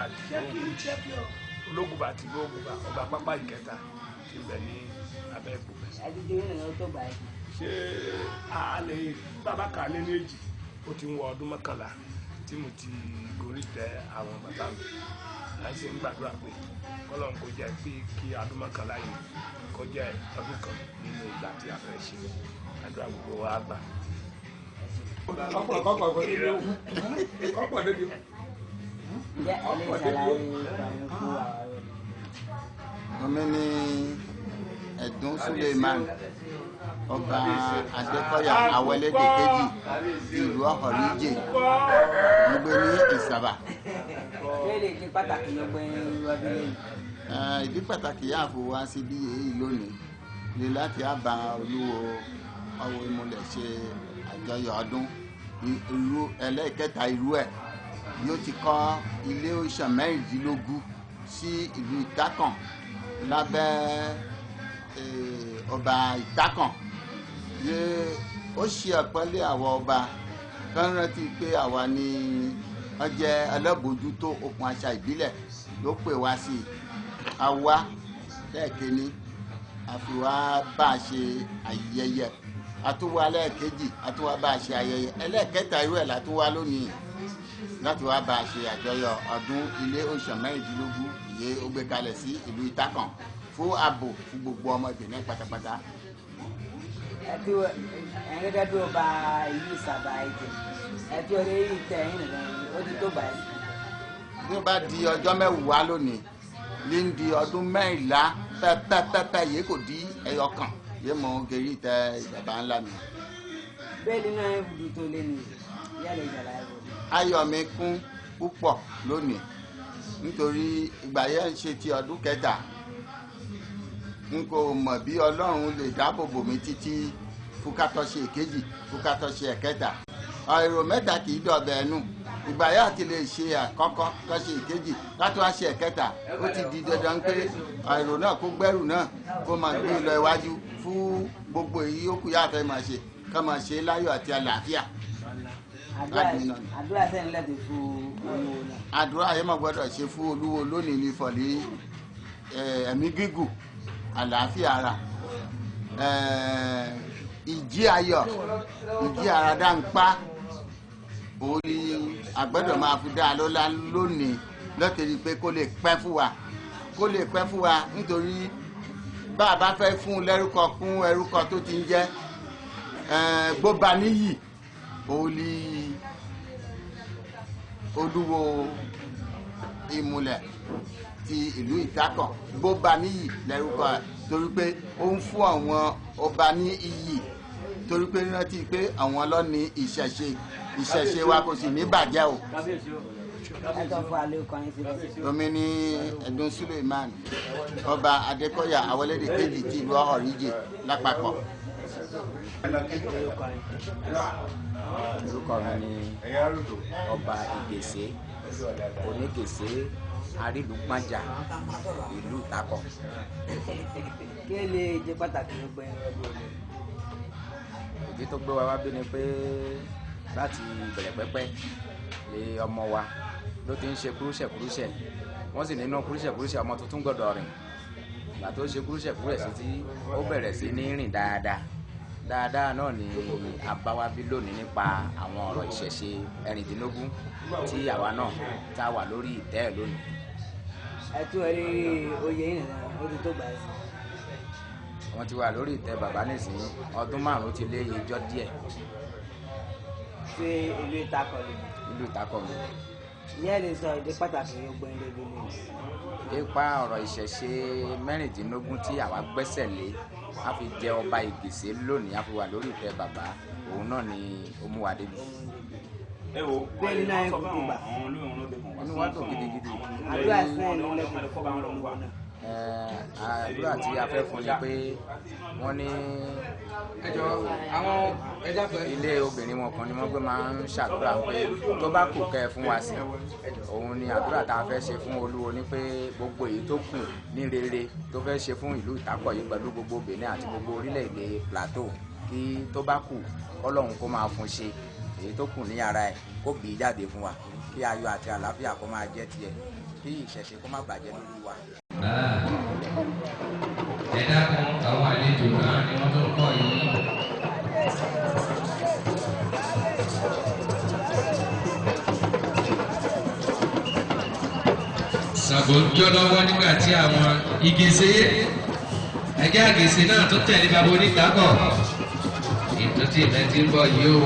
ológunba àti ológunba ọba pápá ìkẹta ti bẹ̀ ní Abẹ́òkúta. ṣé a lè bàbá kà lé ní èjì ó ti ń wọ ọdún mọ́kànlá tí mo ti gorí tẹ àwọn bàbá mi láti ṣe ń gbàdúrà pé kọ́lọ́n kó jẹ́ pé kí ọdún mọ́kànlá yìí kó jẹ́ ọdún kan nínú ìgbà tí a fẹ́ ṣe àdúrà gbogbo wa gbà. Omi ni Ẹ̀dùn Suleiman ọba Adékọ̀yà Awẹ́lẹ́dẹ̀ kejì ti ìlú Ọ̀họ̀ríjè gbogbo ní Ìsàbà. Ìdí pàtàkì yà fún wa sí bí èyí lónìí ni láti àbá olúwo ọwọ́ ìmúlẹ̀ ṣe àjọyọ̀ ọdún irú ẹlẹ́ẹ̀kẹta irú ẹ̀ yóò ti kọ́ ilé òòṣà mẹ́rìndínlógún sí ìlú Ìtákàn lábẹ́ ọba Ìtákàn ó ṣe àpọ́nlé àwọn ọba kan rántí pé àwa ni wọ́n jẹ́ alábòójútó okùn àṣà ìbílẹ̀ ló pè wá sí àwa lẹ́ẹ̀kẹ́ni àfiwá bá a ṣe ayẹyẹ àtúwá lẹ́ẹ̀kejì àtúwá bá a ṣe ayẹyẹ ẹlẹ́ẹ̀kẹta irú ẹ̀ látúwá lónìí láti wá bá a ṣe àjọyọ̀ ọdún ilé òòṣà mẹ́rìndínlógún ìyé ó gbé kalẹ̀ sí ìlú Ìtákàn fún ààbò fún gbogbo ọmọbìnrin pátápátá. gẹ́gẹ́ bí ọba ìlú Ìsàbà Ìjẹ̀ ẹbí orí ìtẹ̀ yín nìkan ó ti tó báyìí. bí ó bá di ọjọ́ mẹ́wàá lónìí ní di ọdún mẹ́rìnlá pẹ́pẹ́pẹ́pẹ́ yìí kò di ẹyọ kan yé mọ gẹ̀rí tẹ ìjọba ńlá mi. bẹ́ẹ̀ ni náà ibùdó tó lé ní yálẹ̀ ìjàlá ẹ̀rọ. ayọ̀ mi kún púpọ̀ lónìí nítorí ìgbà yẹn ń ṣe ti ọdún kẹta n kò mọ̀ bí Ọlọ́run lè dáàbò bò mí títí fúkàtọ́ṣe èkejì fúkàtọ́ṣe ẹ̀kẹta èrò mẹ́ta kì í dọ̀bẹ̀ ẹnu ìgbà yà ti lè ṣe àkọ́kọ́ kọ́ṣe èkejì kátó wá ṣe ẹ̀kẹta ó ti di dandan pé èrò náà kó gbẹ́rù náà kó máa gbé lọ iwájú fún gbogbo èyí ó kù yàtọ̀ máa ṣe ká máa ṣe láyọ̀ àti àlàáfíà. àdúrà sẹ́yìn lẹ́bi fún olúwo náà. àdúrà yẹn máa gbọ́dọ̀ ṣe fún olúwo lónìí ní ìfọ̀lẹ́ ẹ̀mí gígùn àlàáfíà ara ìjì ayọ̀ ìjì àràdá ń pa orí àgbẹ̀dọ̀ máa fi dá a lọ́lá lónìí lọ́tẹ̀rí pé kó lè pẹ́ fún wa nítorí bá a bá fẹ́ fún lẹ́rúkọ kún ẹrúkọ tó ti ń jẹ́ gbóba níyì orí olúwo ìmùlẹ̀ ti ìlú ìtákàn gbóba níyì lẹ́rúkọ ẹ̀ torí pé ó ń fún àwọn ọba ní iyì torí pé rántí pé àwọn lọ́ni ìṣẹ̀ṣe wa kò sì ní bàjẹ́ o. omi ní ẹ̀dùn Suleiman ọba Adékọ̀yà Awọ́lẹ́dẹ̀ kejì ti ìlú Ọ̀rìjì lápapọ̀. orúkọ mi ni ọba Ìgèsè Onígèsè Arílùpájà ìlú Ìtákọ̀. kí lè jẹ pàtàkì ló gbẹ ọdún òní. ìdí tó gbé wa wá bí ni pé láti bẹ̀rẹ̀ pẹ́pẹ́ lé ọmọ wa ló ti ń ṣe kúrúṣẹ̀ wọ́n sì nínú kúrúṣẹ̀ ọmọ tuntun gbọ́dọ̀ rìn ìgbà tó ṣe kúrúṣẹ̀ sí tí ó bẹ̀rẹ̀ sí ní rìn dáadáa náà ni àbáwábí lónìí nípa àwọn ọ̀rọ̀ ìṣẹ̀ṣe ẹ̀rìndínlógún tí àwa náà tá a wà lórí ìtẹ́ ẹ̀ lónìí. ẹ tún ẹ rí oyè yìí nìyẹn ó ti tó gbà ẹ sí. wọ́n ti wà lórí ìtẹ́ bàbá nísìnyí ọdún 5 ti lé ijọ́ díẹ̀. ṣé ìlú Ìtákọ̀ lè bí. ìlú Ìtákọ̀ mi. ìyẹn lè sọ ìdí pàtàkì ọgbọ́n ilé ìlú mi. ipa ọ̀rọ̀ ìṣẹ̀ṣe 16 tí àwa gbẹ́sẹ̀ lé a fi jẹ ọba Ìgèsè lónìí a fi wà lórí ìtẹ́ bàbá òun náà ni ó mú wa débi. bẹ́ẹ̀ni náà ń kúkú gbà. inú wa dùn gidigidi. àdúrà sẹ́yìn ló lẹ́kọ̀ọ́ fún ọmọ náà. àdúrà tí a fẹ́ fún ni pé wọ́n ní ilé obìnrin wọn kan ni wọ́n gbé máa ń ṣàdúrà pé tó bá kù kẹ́ ẹ fún wa sí òun ni àdúrà tá a fẹ́ ṣe fún Olúwo ni pé gbogbo èyí tó kù ní rere tó fẹ́ ṣe fún ìlú Ìtákọ̀ yìí pẹ̀lú gbogbo Benin àti gbogbo orílẹ̀-èdè Plateau kí tó bá kù Ọlọ́run kó máa fún ṣe èyí tó kù ní ara ẹ̀ kó bì í jáde fún wa kí ayọ̀ àti àlàáfíà kó máa jẹ́ tiẹ̀ kí ìṣẹ̀ṣe kó má bàjẹ́ lórí wa. ẹ dákun àwọn àlejò náà ni wọ́n tó ń kọ́ yìí. Ṣàngó ń jó lọ́wọ́ nígbà tí àwọn Ìgèsè ẹgbẹ́ Àgèsè náà tó tẹ̀lé bàbá Onítákọ̀ ìtútù ìfẹ́ tí ń bọ̀ yìí o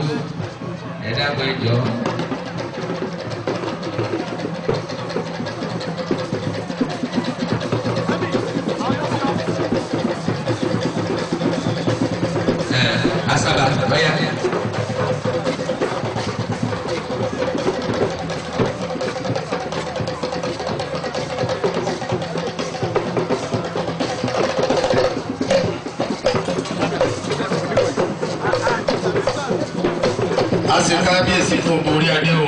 ẹ dákun ẹ jọ̀ọ́. Asaba, vaya. A ṣe kábíyèsí fún borí adé o.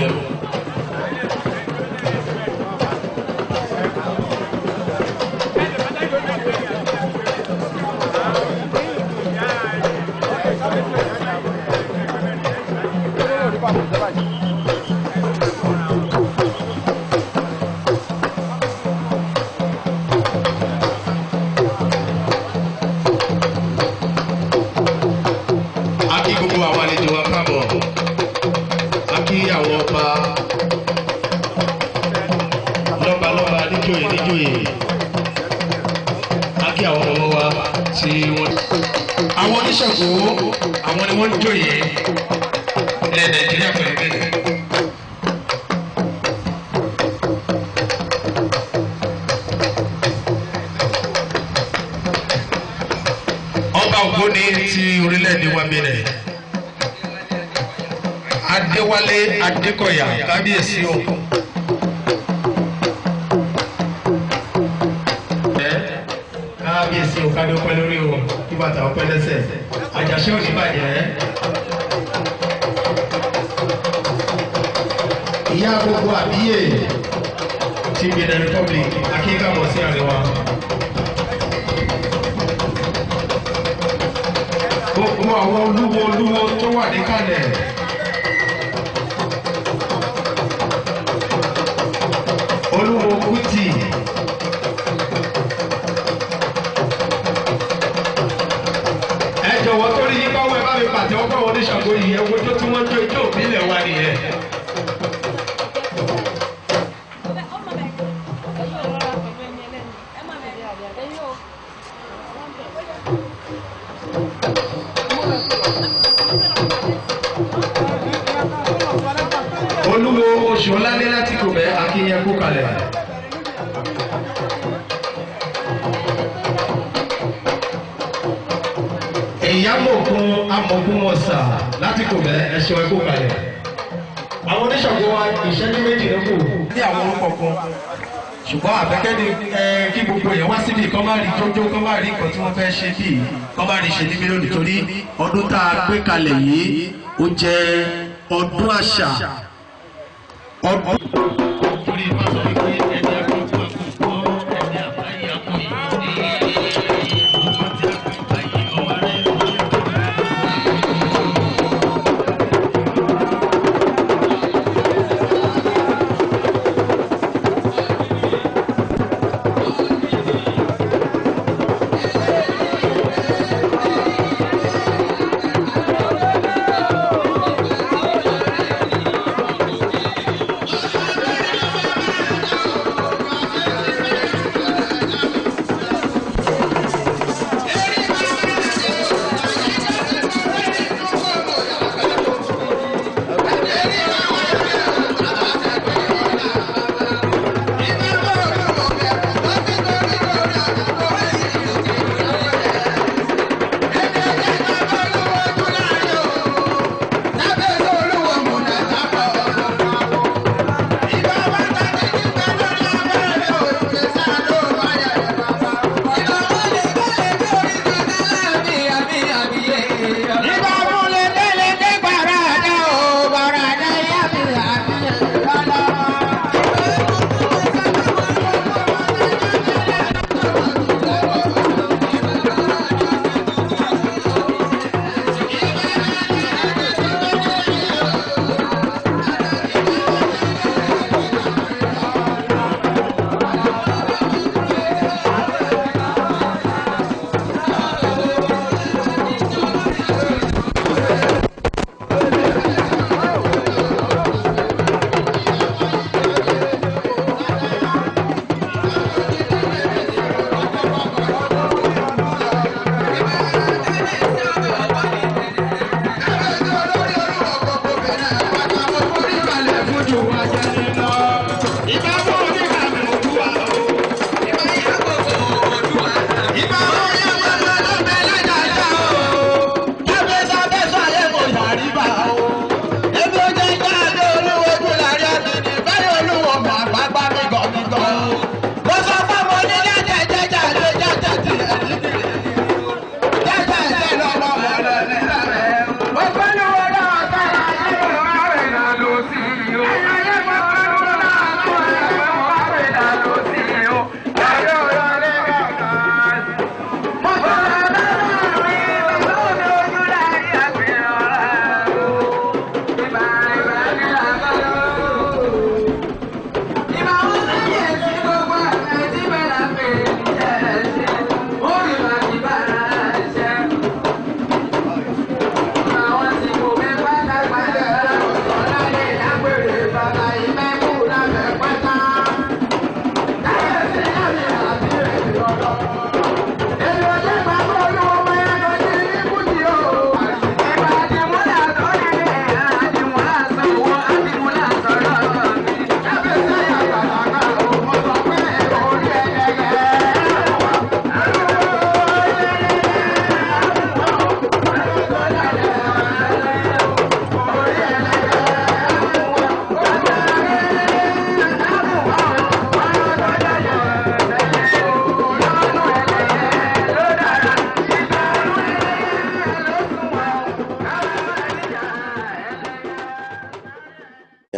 Àwọn oníṣègùn àwọn ni wọ́n ń jòyè ilẹ̀ Nàìjíríà pẹ̀lú bẹ́ẹ̀. Ọba Ògbóni ti orílẹ̀-èdè wa bẹ̀rẹ̀ Adéwálé Adékọ̀yà kábíyèsí o. Kábíyèsí o ká ní ọpẹ́ lórí o kí bàtà ọpẹ́ lẹ́sẹ̀ àjàṣe ò ní bàjẹ́. Ìyá gbogbo àbíyè ti Benin Republic akíkàbọ̀ sí àríwá. Gbogbo àwọn olúwo tó wà níkàlẹ̀. Olúwo Kútì. ìbílẹ̀ wa nìyẹn. Olúwo oṣù ọlálẹ́ láti kò bẹ́ akínyẹ kó kalẹ̀. Ìyámọ̀kun amọ̀kun ọ̀sà láti kò bẹ́ ẹṣin ẹkó kalẹ̀. Àwọn oníṣàngó wa ìṣẹ́jú méjì ló kù. Ní àwọn orúkọ kan ṣùgbọ́n àfẹ́kẹ́ ni kí gbogbo èèyàn wá síbi kán má rí jójó kán má rí nǹkan tí wọ́n fẹ́ ṣe bí kán má rí ṣe níbí lónìí torí ọdún tá a gbé kalẹ̀ yìí ó jẹ́ ọdún àṣà ọdún. torí ìbá sọ wípé ẹni ẹ̀kọ́ tí wọ́n kò gbọ́ ẹni àbáyé àpò yìí ní ọkọ̀ tí a kò báyìí ọwọ́ rẹ̀.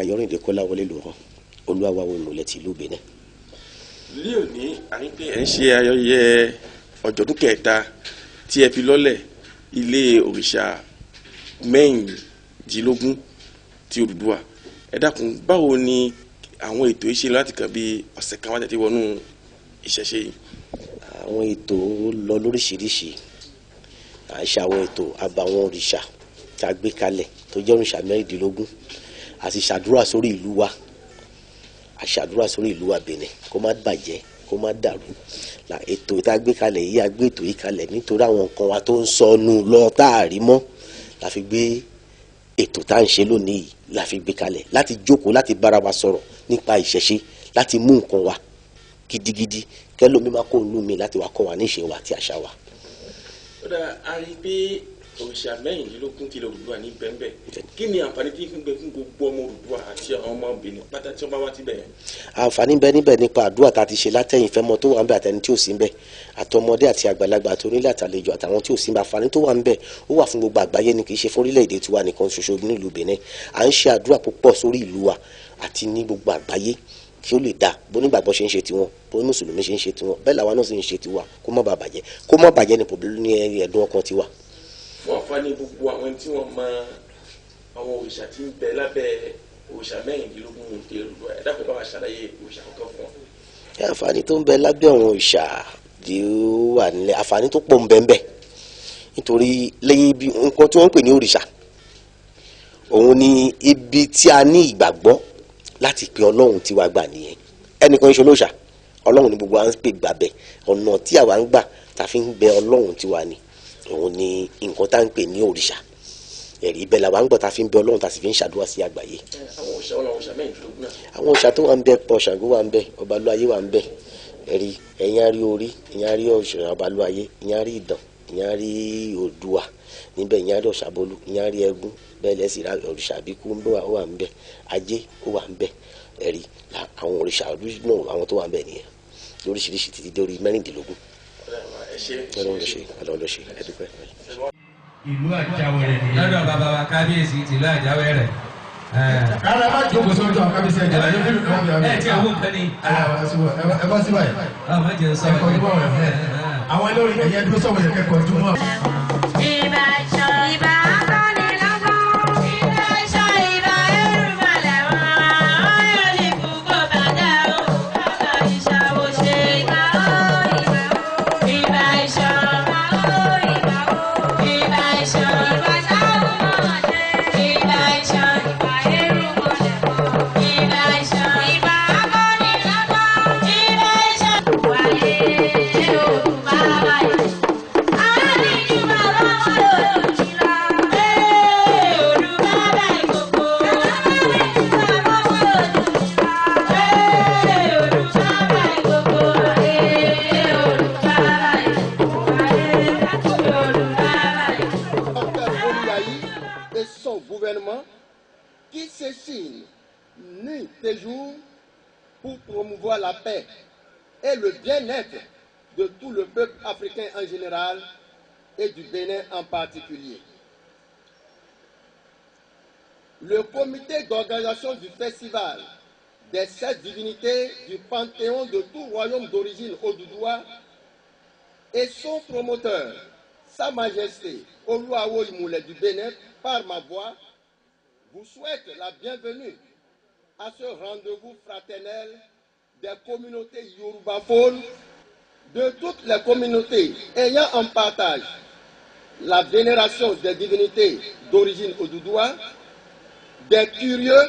Ayọ̀rìndé Kọ́láwọlé ló hàn olúwawo ìmùlẹ̀ tìlú Benin. ní òní àní pé ẹ̀ ń ṣe ayẹyẹ ọ̀jọ̀dún kẹta tí ẹ fi lọ́lẹ̀ ilé òrìṣà mẹ́rìndínlógún ti Odùduwà. Ẹ dákun báwo ni àwọn ètò yìí ṣe láti kàn bí ọ̀sẹ̀ kan wá tètè wọnú ìṣẹ̀ṣe yìí? Àwọn ètò lọ lóríṣiríṣi à ń ṣe àwọn ètò àbàwọn òrìṣà tá a gbé kalẹ̀ tó jẹ́ òrìṣà mẹ́rìndínlógún àti ṣàdúrà sórí ìlú wa àṣàdúrà sórí ìlú wa Benin kó má bàjẹ́ kó má dàrú ètò tá a gbé kalẹ̀ yìí a gbé ètò yìí kalẹ̀ nítorí àwọn nǹkan wa tó ń sọnù lọ tá a rí mọ́ la fi gbé ètò tá à ń ṣe lónìí yìí la fi gbé kalẹ̀ láti jókòó láti bára wa sọ̀rọ̀ nípa ìṣẹ̀ṣe láti mú nǹkan wa gidigidi kẹlòmí máa kó ìlú mi láti wá kọ́ wa ní ìṣe wa àti àṣà wa. ó dáa a rí i pé òrìṣà mẹ́rìndínlógún ti lọ Odùduwà ní bẹ́ẹ̀nbẹ́ẹ̀ kí ni àǹfààní tí ń gbé fún gbogbo ọmọ Odùduwà àti àwọn ọmọ Benin pátá tí wọ́n bá wá ti bẹ̀rẹ̀. àǹfààní bẹ níbẹ̀ nípa àdúrà tá a ti ṣe látẹ̀yìn fẹ́mọ tó wà ń bẹ àtẹni tí ò sí ń bẹ àtọmọdé àti àgbàlagbà àti onílé àtàlejò àtàwọn tí ò sí ń bẹ àǹfààní tó wà ń bẹ ó wà fún gbogbo àgbáyé ni kì í ṣe fún orílẹ̀-èdè tiwa nìkan ṣoṣo nílùú Benin à ń ṣe àdúrà púpọ̀ sórí ìlú wa àti ní gbogbo àgbáyé kí ó lè dáa bó nígbàgbọ́ ṣe ń ṣe tiwọn bó mùsùlùmí ṣe ń ṣe tiwọn bẹ́ẹ̀ làwa náà sì ń ṣe tiwa kó má bàa bàjẹ́ kó má bàjẹ́ ní pọ̀bílú ní ẹ̀dùn ọkàn tiwa. fún àǹfààní gbogbo àwọn tí wọ́n mọ àwọn òrìṣà tí ń bẹ lábẹ́ òrìṣà mẹ́rìndínlógún ti Odùduwà ẹ dákun bá wa ṣàlàyé òrìṣà kọ̀ọ̀kan fún wọn. àǹfààní tó ń bẹ lábẹ́ àwọn òrìṣà tí ó wà nílẹ̀ àǹfààní tó pọ̀ ń bẹ ń bẹ nítorí lẹ́yìn ibi nǹkan tí wọ́n ń pè ní òrìṣà òun ni ibi tí a ní ìgbàgbọ́ láti pe ọlọ́run tí wàá gbà nìyẹn ẹnìkan ṣe olóòṣà ọlọ́run ní gbogbo wa ń pè gbàbẹ ọ̀nà tí àwa ń gbà tá a fi ń bẹ ọlọ́run tí wàá ní òun ni nǹkan tá à ń pè ní òrìṣà ẹ̀rí ibẹ̀ làwa ń gbọ́ tá a fi ń bẹ ọlọ́run tá a sì fi ń ṣàdúrà sí àgbáyé. àwọn òrìṣà tó wà ń bẹ pọ̀ Ṣàngó wà ń bẹ Ọbalúayé wà ń bẹ ẹ̀rí ẹ̀yìn á rí orí ẹ̀yìn á rí ọ̀ṣun Ọbalúayé ẹ̀yìn á rí ìdàn ẹ̀yìn á rí Oòduà níbẹ̀ ẹ̀yìn á rí Ọ̀ṣàbọ̀lú ẹ̀yìn á rí Ẹ̀gún bẹ́ẹ̀ lẹ́sìn òrìṣà àbíkú ó wà ń bẹ Ajé ó wà ń bẹ ẹ̀rí àwọn òrìṣà náà àwọn tó wà ń bẹ nìyẹn lóríṣiríṣi títí dórí mẹ́rìndínlógún. ìlú Àjáwẹ̀rẹ̀ nìyẹn lọ́dọ̀ bàbá wa kábíyèsí tìlú Àjáwẹ̀rẹ̀. kára má jókòó sójú àwọn kábíyèsí ẹ̀jẹ̀ láyé fún ìlú ọ̀bì ẹ̀ tí ẹ wó nǹkan ni. ẹ bọ́ síbáyìí. ẹ̀kọ́ ìbọn rẹ̀ àwọn ẹlẹ́rìí ẹ̀yẹ dúró sọ̀rọ̀ yẹ kẹ́kọ̀ọ́ jùmọ̀. qui s'échine nuit et jour pour promouvoir la paix et le bien-être de tout le peuple africain en général et du Bénin en particulier. Le comité d'organisation du festival des 7 divinités du Panthéon de tout royaume d'origine Odùduwà et son promoteur, Sa Majesté Oluawo Imoule du Bénin, par ma voix, vous souhaite la bienvenue à ce rendez-vous fraternel des communautés yorubaphones, de toutes les communautés ayant en partage la vénération des divinités d'origine Odùduwà, des curieux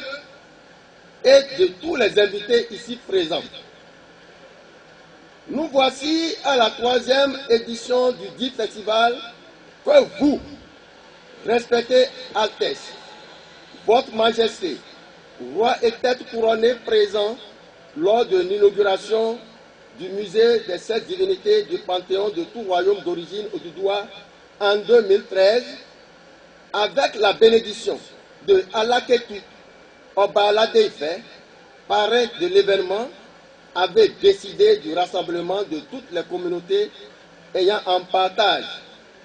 et de tous les invités ici présents. Nous voici à la 3e édition du dit festival que vous, respectez Altesse, Votre Majesté, roi et tête couronnée présents lors de l'inauguration du musée des 7 divinités du Panthéon de tout royaume d'origine Odùduwà en 2013, avec la bénédiction de Alaketu Ọba Aládé Ifẹ̀, parrain de l'événement, avait décidé du rassemblement de toutes les communautés ayant en partage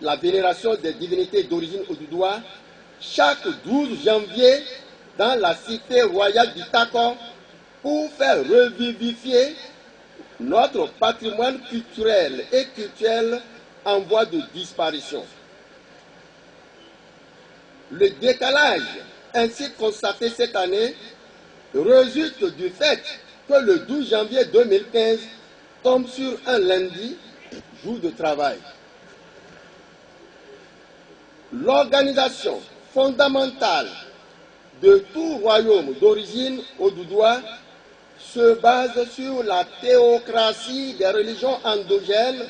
la vénération des divinités d'origine Odùduwà chaque 12 janvier dans la cité royale d'Itakor pour faire revivifier notre patrimoine culturel et cultuel en voie de disparition. Le décalage ainsi constaté cette année résulte du fait que le 12 janvier 2015 tombe sur un lundi, jour de travail. L'organisation fondamentale de tout royaume d'origine Oduduwa se base sur la théocratie des religions endogènes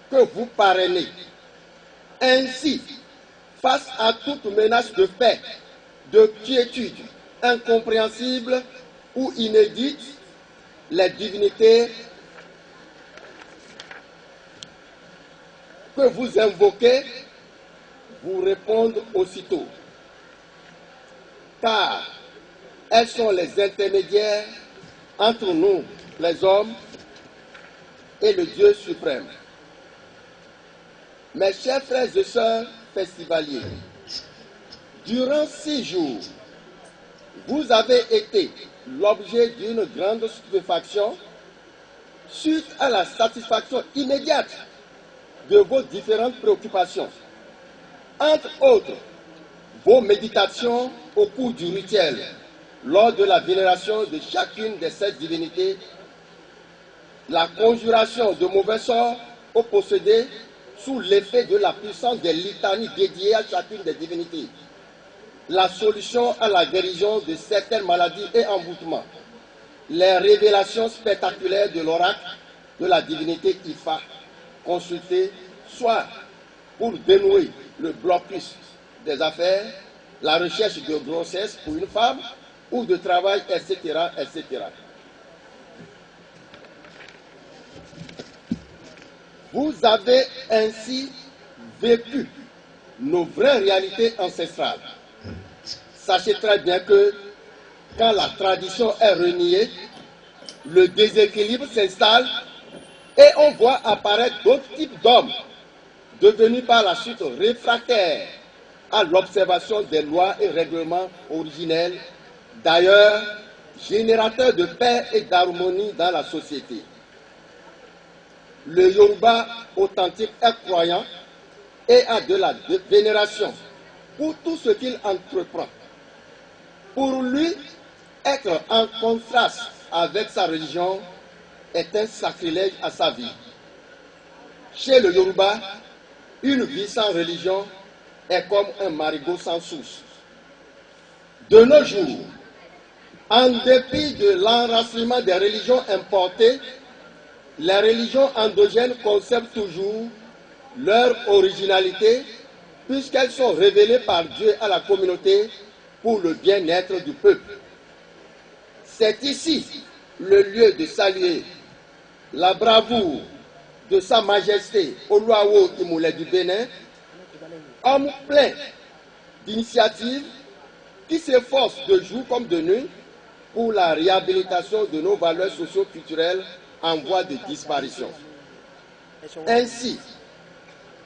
que vous parrainez. Ainsi, face à toute menace de paix, de quiétude incompréhensible ou inédite, les divinités que vous invoquez vous répondent aussitôt, car elles sont les intermédiaires entre nous, les hommes, et le Dieu suprême. Mes chers frères et sœurs festivaliers, durant 6 jours, vous avez été l'objet d'une grande stupéfaction suite à la satisfaction immédiate de vos différentes préoccupations. Entre autres, vos méditations au cours du rituel, lors de la vénération de chacune de ces divinités, la conjuration de mauvais sorts aux possédés sous l'effet de la puissance des litanies dédiées à chacune des divinités, la solution à la guérison de certaines maladies et envoûtements, les révélations spectaculaires de l'oracle de la divinité Ifa, consultées soit pour dénouer le blocus des affaires, la recherche de grossesse pour une femme, ou de travail, etc., etc. Vous avez ainsi vécu nos vraies réalités ancestrales. Sachez très bien que quand la tradition est reniée, le déséquilibre s'installe et on voit apparaître d'autres types d'hommes devenus par la suite réfractaires à l'observation des lois et règlements originels, d'ailleurs générateurs de paix et d'harmonie dans la société. Le Yoruba authentique est croyant et a de la vénération pour tout ce qu'il entreprend. Pour lui, être en contraste avec sa religion est un sacrilège à sa vie. Chez le Yoruba, une vie sans religion est comme un marigot sans source. De nos jours, en dépit de l'enracinement des religions importées, les religions endogènes conservent toujours leur originalité puisqu'elles sont révélées par Dieu à la communauté pour le bien-être du peuple. C'est ici le lieu de saluer la bravoure de Sa Majesté Oluwawo Imoulé du Bénin, homme plein d'initiatives qui s'efforce de jour comme de nuit pour la réhabilitation de nos valeurs socio-culturelles en voie de disparition. Ainsi,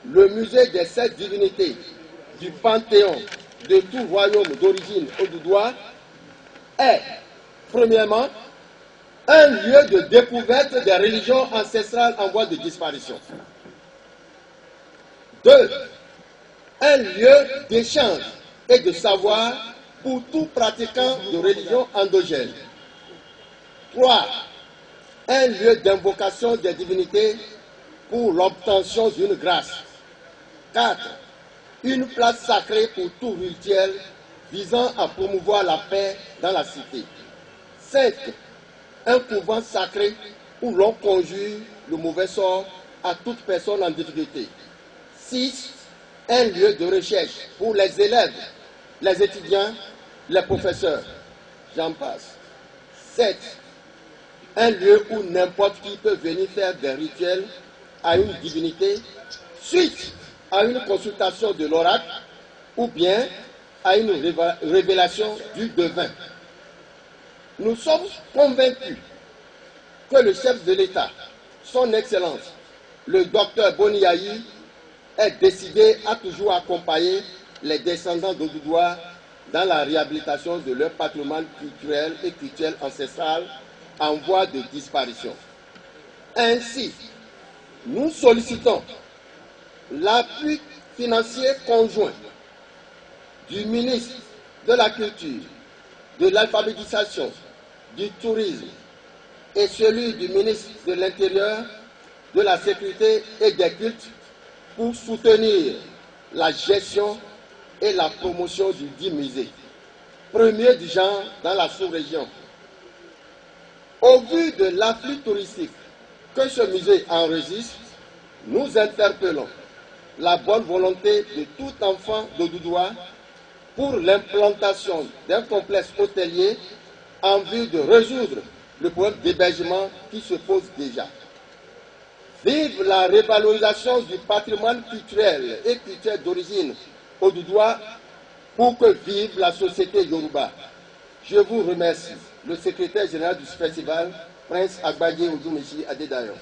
le musée des 7 divinités du Panthéon de tout royaume d'origine Oduduwa est, premièrement, un lieu de découverte des religions ancestrales en voie de disparition. 2. Un lieu d'échange et de savoir pour tout pratiquant de religion endogène. 3. Un lieu d'invocation des divinités pour l'obtention d'une grâce. 4. Une place sacrée pour tout rituel visant à promouvoir la paix dans la cité. 5. Un couvent sacré où l'on conjure le mauvais sort à toute personne en difficulté. 6. Un lieu de recherche pour les élèves, les étudiants, les professeurs. J'en passe. 7. Un lieu où n'importe qui peut venir faire des rituels à une divinité suite à une consultation de l'oracle ou bien à une révélation du devin. Nous sommes convaincus que le chef de l'État, son Excellence, le docteur Boniayi, est décidé à toujours accompagner les descendants d'Oduduwa dans la réhabilitation de leur patrimoine culturel et culturel ancestral en voie de disparition. Ainsi, nous sollicitons l'appui financier conjoint du ministre de la Culture, de l'Alphabétisation, du Tourisme et celui du ministre de l'Intérieur, de la Sécurité et des Cultes pour soutenir la gestion et la promotion du dit musée, premier du genre dans la sous-région. Au vu de l'afflux touristique que ce musée enregistre, nous interpellons la bonne volonté de tout enfant d'Odoudoua pour l'implantation d'un complexe hôtelier en vue de résoudre le problème d'hébergement qui se pose déjà. Vive la revalorisation du patrimoine culturel et culturel d'origine Odoudoua pour que vive la société Yoruba. Je vous remercie. Le secrétaire général du festival, Prince Agbadé Oudoumichi Adédayo.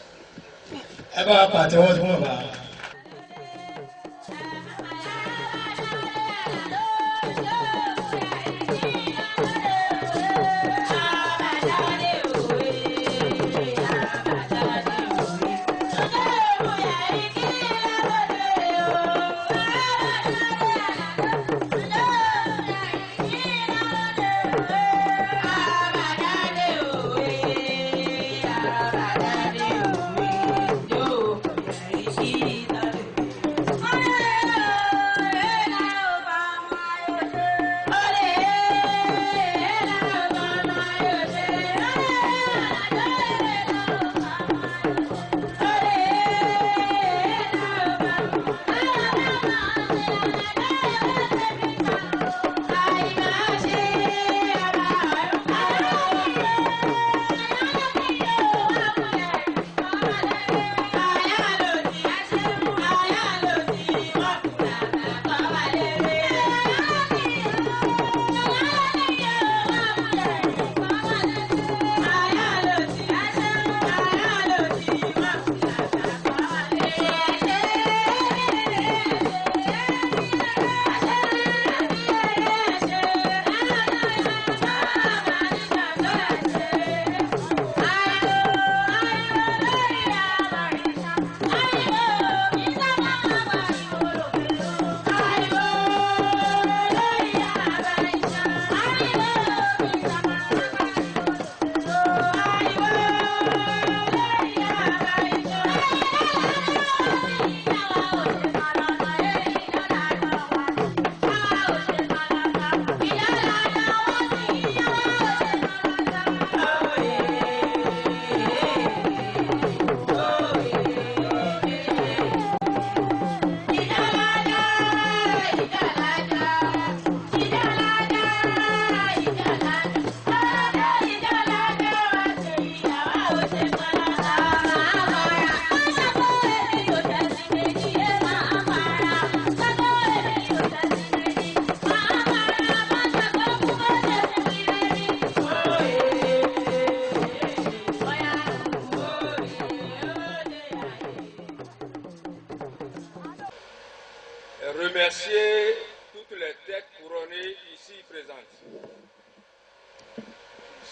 Remercier toutes les têtes couronnées ici présentes.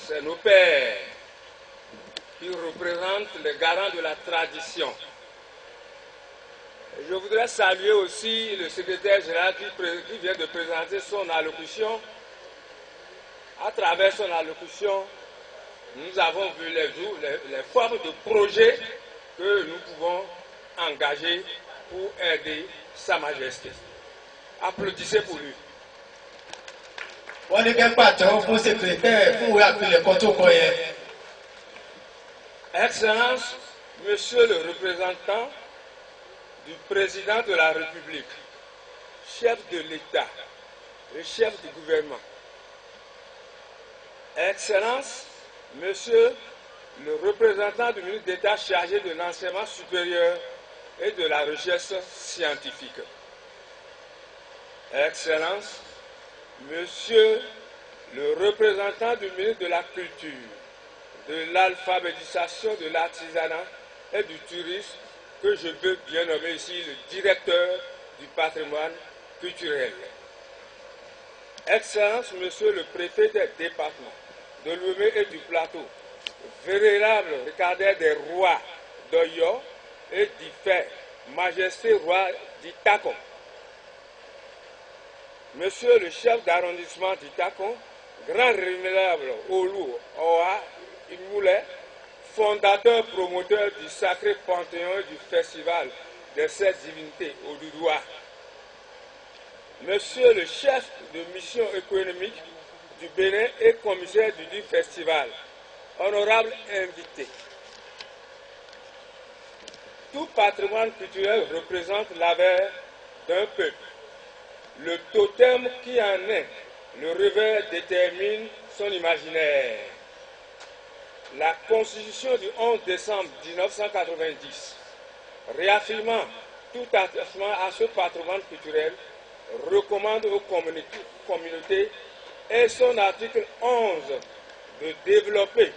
C'est nos pères qui représentent les garants de la tradition. Je voudrais saluer aussi le secrétaire général qui vient de présenter son allocution. À travers son allocution, nous avons vu les formes de projets que nous pouvons engager pour aider Sa Majesté. Applaudissez pour lui. Excellence, Monsieur le représentant du président de la République, chef de l'État et chef du gouvernement. Excellence, Monsieur le représentant du ministre d'État chargé de l'enseignement supérieur et de la recherche scientifique. Excellence, Monsieur le représentant du ministre de la Culture, de l'alphabétisation, de l'artisanat et du tourisme, que je veux bien nommer ici le directeur du patrimoine culturel. Excellence, Monsieur le préfet des départements de Lomé et du Plateau, vénérable regardaire des rois d'Oyo et d'Ifè, Majesté roi d'Itacon. Monsieur le chef d'arrondissement d'Itacon, grand vénérable Olu Oa Imoulé, fondateur promoteur du sacré panthéon du festival des 7 divinités Odoudoua. Monsieur le chef de mission économique du Bénin et commissaire du festival, honorables invités. Tout patrimoine culturel représente l'avers d'un peuple. Le totem qui en est le revers détermine son imaginaire. La Constitution du 11 décembre 1990, réaffirmant tout attachement à ce patrimoine culturel, recommande aux communautés et son article 11 de développer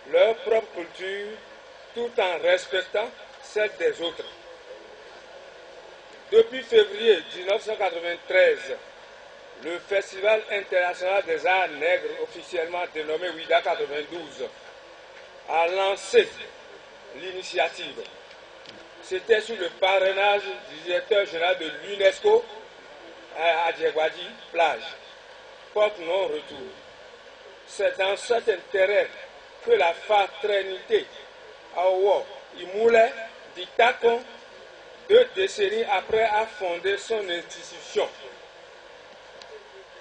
leur propre culture tout en respectant celle des autres. Depuis février 1993, le Festival international des arts nègres, officiellement dénommé WIDA 92, a lancé l'initiative. C'était sous le parrainage du directeur général de l'UNESCO à Adjegwadi, plage, porte non-retour. C'est dans cet intérêt que la fraternité Awo Imoulé d'Itakon, 2 décennies après, a fondé son institution.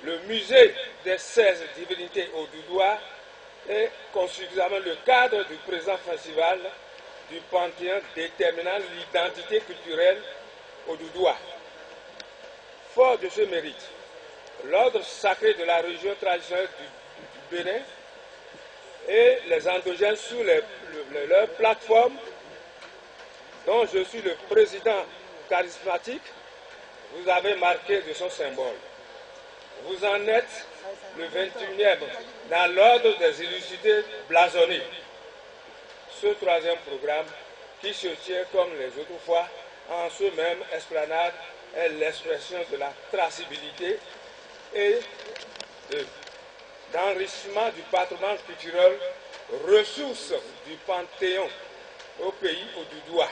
Le musée des 16 divinités au Doudoua est constitutionnellement le cadre du présent festival du Panthéon déterminant l'identité culturelle au Doudoua. Fort de ce mérite, l'ordre sacré de la religion traditionnelle du Bénin et les endogènes sur leur plateforme, dont je suis le président charismatique, vous avez marqué de son symbole. Vous en êtes le 21e dans l'ordre des illustrités blasonnés. Ce 3e programme, qui se tient comme les autres fois en ce même esplanade, est l'expression de la traçabilité et d'enrichissement du patrimoine culturel, ressources du Panthéon au pays au Doudoua.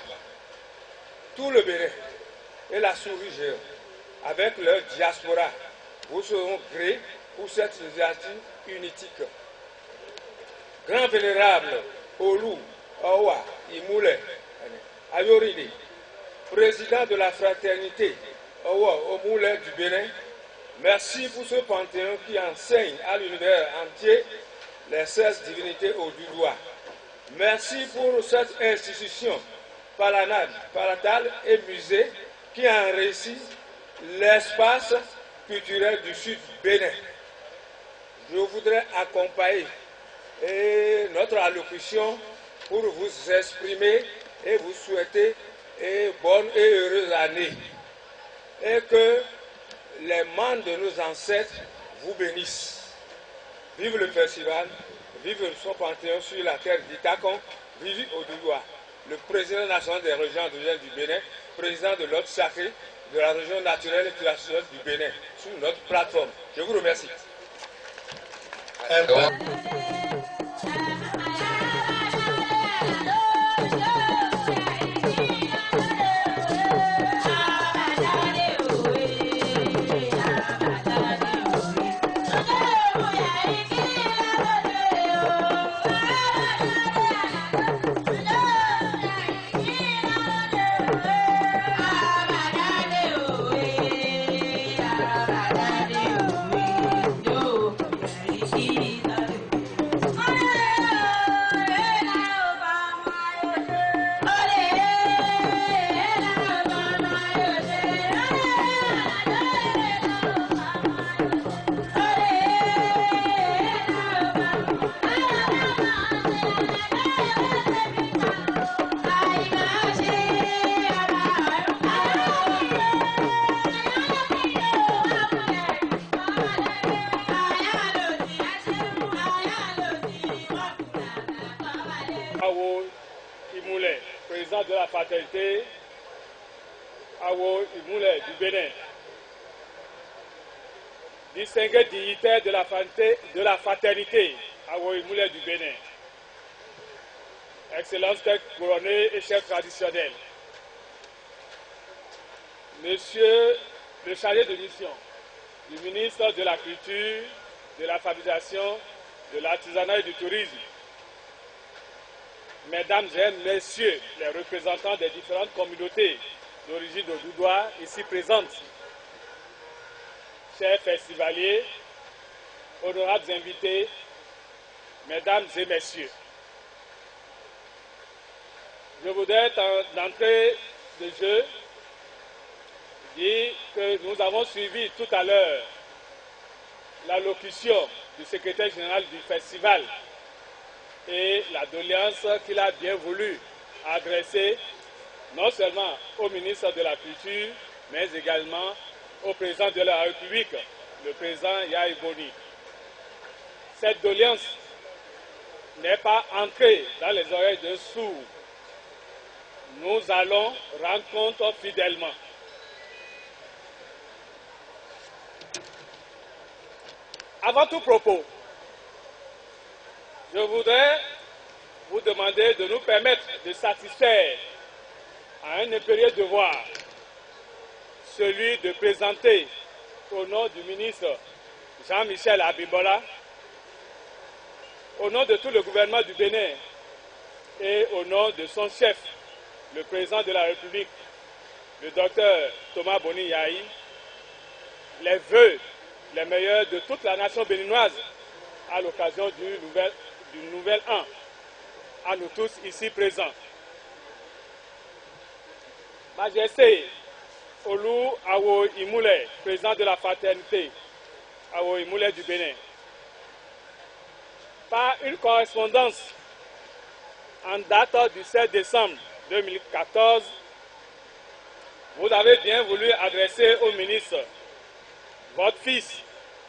Tout le Bénin et la sous-région, avec leur diaspora, vous seront gré pour cette initiative unique. Grand vénérable Olou Awa Imoulé Ayoride, président de la fraternité Awa Omoulé du Bénin, merci pour ce panthéon qui enseigne à l'univers entier les 16 divinités au Doudoua. Merci pour cette institution palatale et musée qui enrichit l'espace culturel du Sud Bénin. Je voudrais accompagner notre allocution pour vous exprimer et vous souhaiter bonne et heureuse année. Et que les mains de nos ancêtres vous bénissent. Vive le festival, vive son panthéon sur la terre d'Itakon, vive au Doudoua. Le président national des régions endogènes du Bénin, président de l'ordre sacré de la région naturelle et traditionnelle du Bénin, sur notre plateforme. Je vous remercie. Awo Imoulé, président de la fraternité Awo Imoulé du Bénin, distingué dignitaire de la fraternité Awo Imoulé du Bénin, Excellence tête couronnée et chef traditionnel, Monsieur le chargé de mission du ministre de la Culture, de l'Alphabétisation, de l'Artisanat et du Tourisme, Mesdames et Messieurs les représentants des différentes communautés d'origine de Doudoua ici présentes, chers festivaliers, honorables invités, mesdames et messieurs. Je voudrais, d'entrée de jeu, dire que nous avons suivi tout à l'heure l'allocution du secrétaire général du festival et la doléance qu'il a bien voulu adresser non seulement au ministre de la Culture, mais également au président de la République, le président Yahi Boni. Cette doléance n'est pas entrée dans les oreilles d'un sourd. Nous allons rendre compte fidèlement. Avant tout propos, je voudrais vous demander de nous permettre de satisfaire à un impérieux devoir, celui de présenter au nom du ministre Jean-Michel Abimbola, au nom de tout le gouvernement du Bénin et au nom de son chef, le président de la République, le docteur Thomas Boni Yahi, les vœux les meilleurs de toute la nation béninoise à l'occasion du nouvel an, à nous tous ici présents. Majesté Olu Awo Imoulé, président de la fraternité Awo Imoulé du Bénin, par une correspondance en date du 16 décembre 2014, vous avez bien voulu adresser au ministre, votre fils,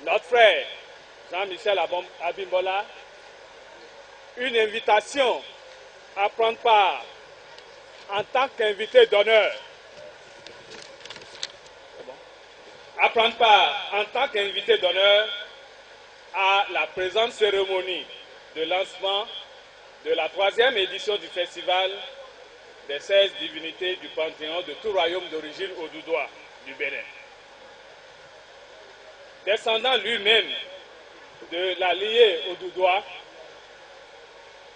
notre frère, Jean-Michel Abimbola, une invitation à prendre part en tant qu'invité d'honneur. À prendre part en tant qu'invité d'honneur à la présente cérémonie de lancement de la 3e édition du festival des 16 divinités du Panthéon de tout royaume d'origine Oudoudoua du Bénin. Descendant lui-même de la lignée Oudoudoua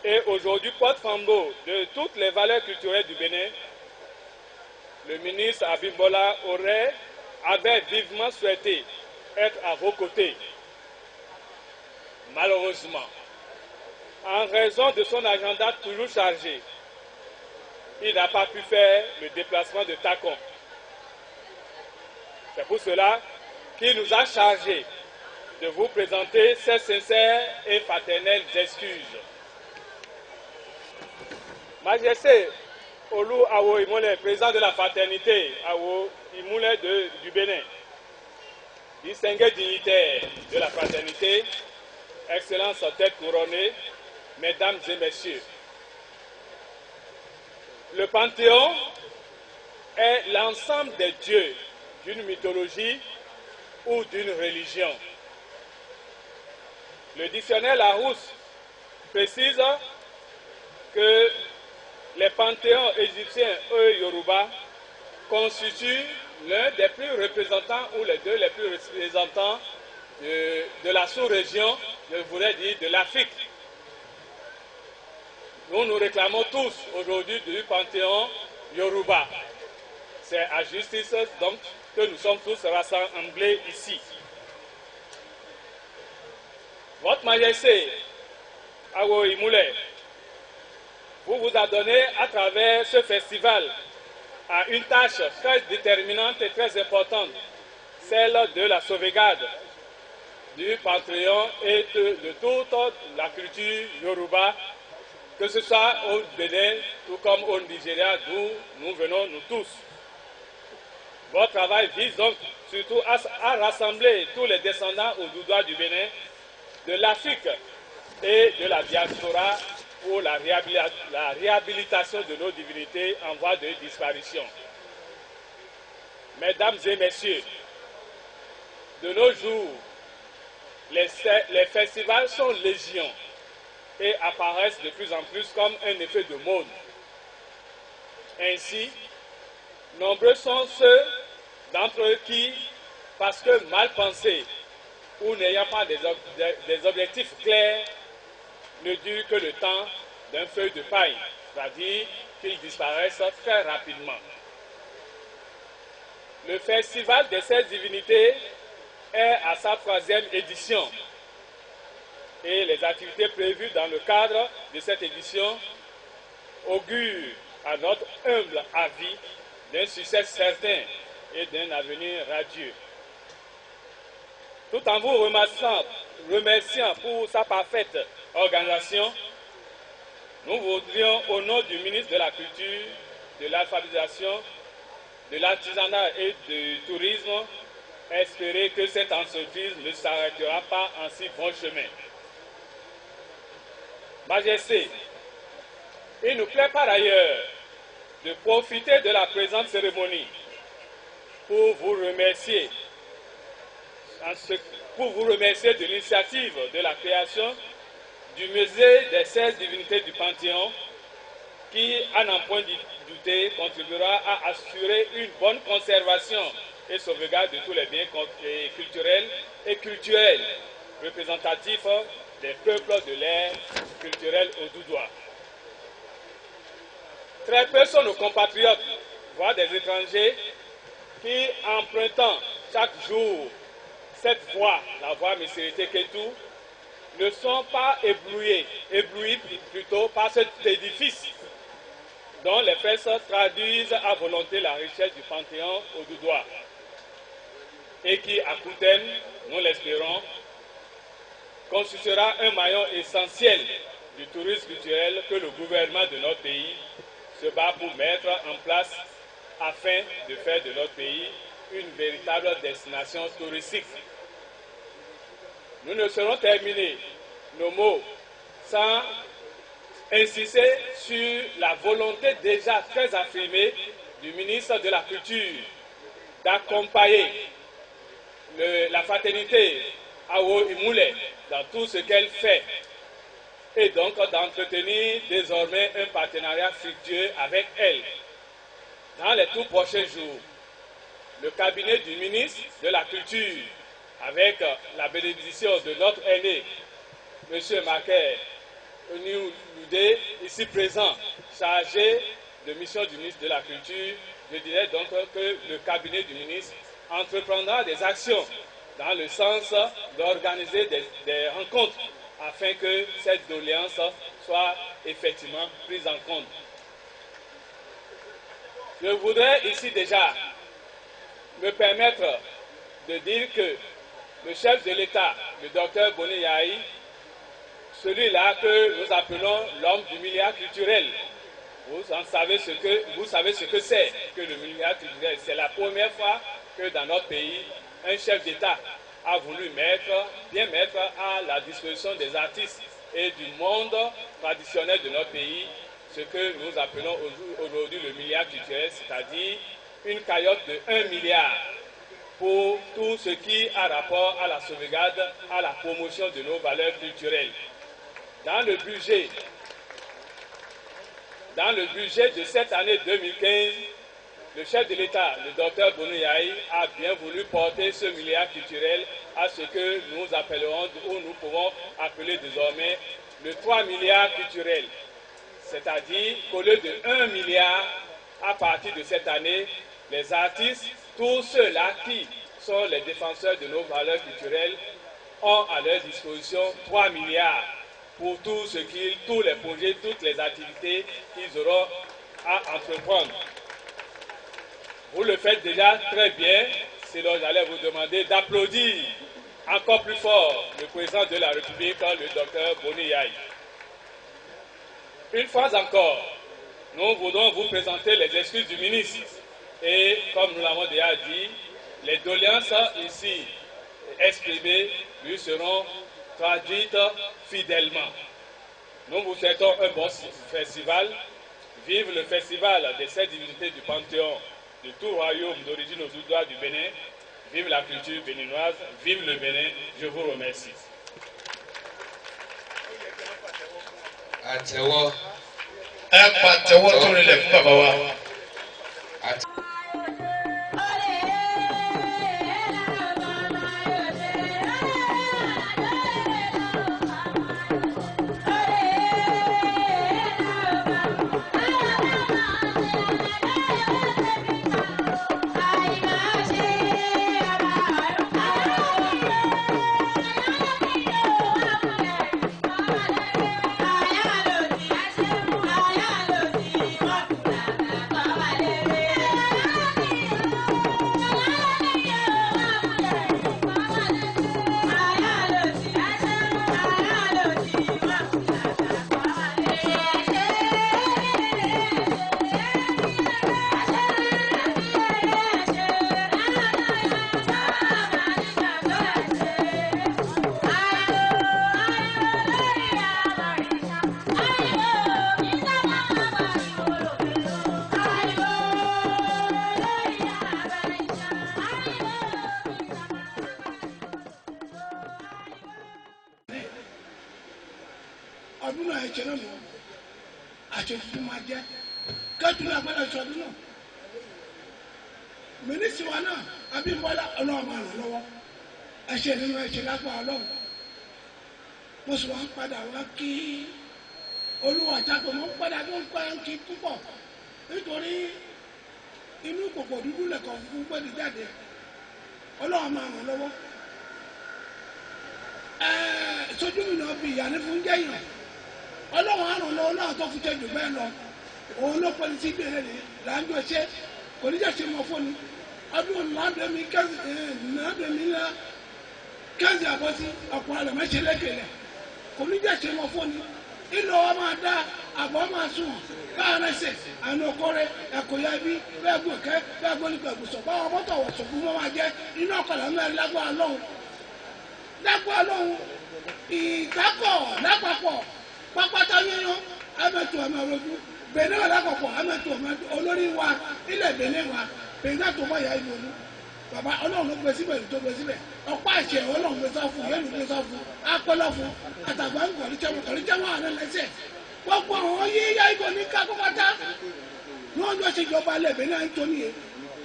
et aujourd'hui porte-flambeau de toutes les valeurs culturelles du Bénin, le ministre Abimbola avait vivement souhaité être à vos côtés. Malheureusement, en raison de son agenda toujours chargé, il n'a pas pu faire le déplacement de Tacon. C'est pour cela qu'il nous a chargé de vous présenter ses sincères et fraternelles excuses. Majesté Olu Awo Imoulé, président de la fraternité Awo Imoulé du Bénin, distingués dignitaires de la fraternité, Excellences tête couronnée, Mesdames et Messieurs, le Panthéon est l'ensemble des dieux d'une mythologie ou d'une religion. Le dictionnaire Larousse précise que les panthéons égyptiens et Yoruba constituent l'un des plus représentants ou les deux les plus représentants de la sous-région, je voudrais dire de l'Afrique. Nous réclamons tous aujourd'hui du panthéon Yoruba. C'est à justice donc que nous sommes tous rassemblés ici. Votre Majesté Awo Imoulé, vous adonnez à travers ce festival à une tâche très déterminante et très importante, celle de la sauvegarde du Panthéon et de toute la culture Yoruba, que ce soit au Bénin, tout comme au Nigeria, d'où nous venons nous tous. Votre travail vise donc surtout à rassembler tous les descendants Oudoudoua du Bénin, de l'Afrique et de la diaspora pour la réhabilitation de nos divinités en voie de disparition. Mesdames et messieurs, de nos jours, les festivals sont légion et apparaissent de plus en plus comme un effet de mode. Ainsi, nombreux sont ceux d'entre eux qui, parce que mal pensés ou n'ayant pas des objectifs clairs, ne durent que le temps d'un feu de paille, c'est-à-dire qu'ils disparaissent très rapidement. Le festival des 16 divinités est à sa 3e édition. Et les activités prévues dans le cadre de cette édition augurent, à notre humble avis, d'un succès certain et d'un avenir radieux. Tout en vous remerciant pour sa parfaite organisation, nous voudrions, au nom du ministre de la Culture, de l'Alphabétisation, de l'Artisanat et du Tourisme, espérer que cette entreprise ne s'arrêtera pas en si bon chemin. Majesté, il nous plaît par ailleurs de profiter de la présente cérémonie pour vous remercier de l'initiative de la création du musée des 16 divinités du Panthéon qui, à n'en point douter, contribuera à assurer une bonne conservation et sauvegarde de tous les biens culturels et cultuels représentatifs des peuples de l'ère culturelle Oudoudoua. Très peu sont nos compatriotes, voire des étrangers, qui, empruntant chaque jour cette voie, la voie Missirité Ketou, ne sont pas éblouis plutôt par cet édifice dont les fesses traduisent à volonté la richesse du Panthéon Oudoudoua et qui, à court terme, nous l'espérons, constituera un maillon essentiel du tourisme culturel que le gouvernement de notre pays se bat pour mettre en place afin de faire de notre pays une véritable destination touristique. Nous ne serons terminés nos mots sans insister sur la volonté déjà très affirmée du ministre de la Culture d'accompagner la fraternité Awo Imoulé dans tout ce qu'elle fait et donc d'entretenir désormais un partenariat fructueux avec elle. Dans les tout prochains jours, le cabinet du ministre de la Culture, avec la bénédiction de notre aîné, M. Maker Loudé, ici présent, chargé de mission du ministre de la Culture, je dirais donc que le cabinet du ministre entreprendra des actions dans le sens d'organiser des rencontres afin que cette doléance soit effectivement prise en compte. Je voudrais ici déjà me permettre de dire que le chef de l'État, le docteur Boni Yahi, celui-là que nous appelons l'homme du milliard culturel, vous savez ce que c'est que le milliard culturel. C'est la première fois que dans notre pays, un chef d'État a voulu bien mettre à la disposition des artistes et du monde traditionnel de notre pays ce que nous appelons aujourd'hui le milliard culturel, c'est-à-dire une cagnotte de 1 milliard pour tout ce qui a rapport à la sauvegarde, à la promotion de nos valeurs culturelles. Dans le budget de cette année 2015, le chef de l'État, le docteur Boni Yahi, a bien voulu porter ce milliard culturel à ce que nous appellerons, ou nous pouvons appeler désormais, le 3 milliards culturel. C'est-à-dire qu'au lieu de 1 milliard, à partir de cette année, les artistes, tous ceux-là qui sont les défenseurs de nos valeurs culturelles, ont à leur disposition 3 milliards pour tous les projets, toutes les activités qu'ils auront à entreprendre. Vous le faites déjà très bien, sinon j'allais vous demander d'applaudir encore plus fort le président de la République, le docteur Boni Yahi. Une fois encore, nous voudrons vous présenter les excuses du ministre et, comme nous l'avons déjà dit, les doléances ici exprimées lui seront traduites fidèlement. Nous vous souhaitons un bon festival. Vive le festival des 7 divinités du Panthéon de tout royaume d'origine Oudoudoua du Bénin. Vive la culture béninoise, vive le Bénin. Je vous remercie. Àtẹ́wọ́. Ẹ pàtẹ́wọ́ tó rinlẹ̀ fún bàbá wa. ọdún náà ẹ̀ṣẹ̀ náà nù àṣẹ tuntun máa jẹ́ kẹ́tù náà gbọ́dọ̀ ṣe ọdún náà mínísítì wa náà Abímbọ́lá ọlọ́run máa ràn lọ́wọ́ ẹ̀ṣẹ̀ nínú ẹ̀ṣẹ̀ lágbà ọlọ́run mo sì wá ń padà wá kí olúwa àjàgbé mo ń padà tó ń padà kí púpọ̀ nítorí inú kòkò dúdú lẹ̀kọ̀ fún gbẹ́dì jáde ọlọ́run máa ràn lọ́wọ́ sójú mi náà bí ìyá ní fún jẹ́yìn ọlọ́run á ràn lọ́wọ́ náà tó fi jẹ́ jù bẹ́ẹ̀ lọ òun ló pẹ́ni sí ìbéèrè rẹ̀ là ń jọ ṣe kò ní jẹ́ ṣe mọ́ fún ni ọdún nàádọ́mi kẹ́sì àbọ̀sí ọ̀pọ̀ àlọ́ mẹ́ṣẹ́ lẹ́kẹ̀lẹ̀ kò ní jẹ́ ṣe mọ́ fún ni ìlọ wa máa dá àbọ̀ máa sùn báyọ̀ ẹsẹ̀ àna ọkọrẹ ẹ̀kọ́ ya ibi bẹ́ẹ̀ gbọ́ kẹ́ bẹ́ẹ̀ gbọ́ nípa ìbùsọ̀ báwọn mọ́tò wọ̀ sọ̀kún mọ́ máa jẹ́ iná ọ̀kadà mẹ́rin lágbára lọ́hùn ìdákọ̀ lápapọ̀ pápátá yẹn ẹ̀mẹ́tò ẹ̀mẹ́rojú Benin wà lápapọ̀ ẹ̀mẹ́tò olórí wa ilẹ̀ Benin wa Benin tó bá yà ìlú bàbá ọlọ́run ló gbé síbẹ̀ tó gbé síbẹ̀ ọ̀pá àṣẹ ọlọ́run gbé sáfù yẹnu gbé sáfù akpẹ́lọ́ fún àtàgbà ń kọ̀ọ̀lìjẹ́wọ̀n àrẹ lẹ́sẹ̀ gbogbo àwọn yíyá ìbò ní kákọ́pátá ní wọ́n jọ ṣe ìjọba lẹ́bẹ̀ẹ́ náà ń tó ní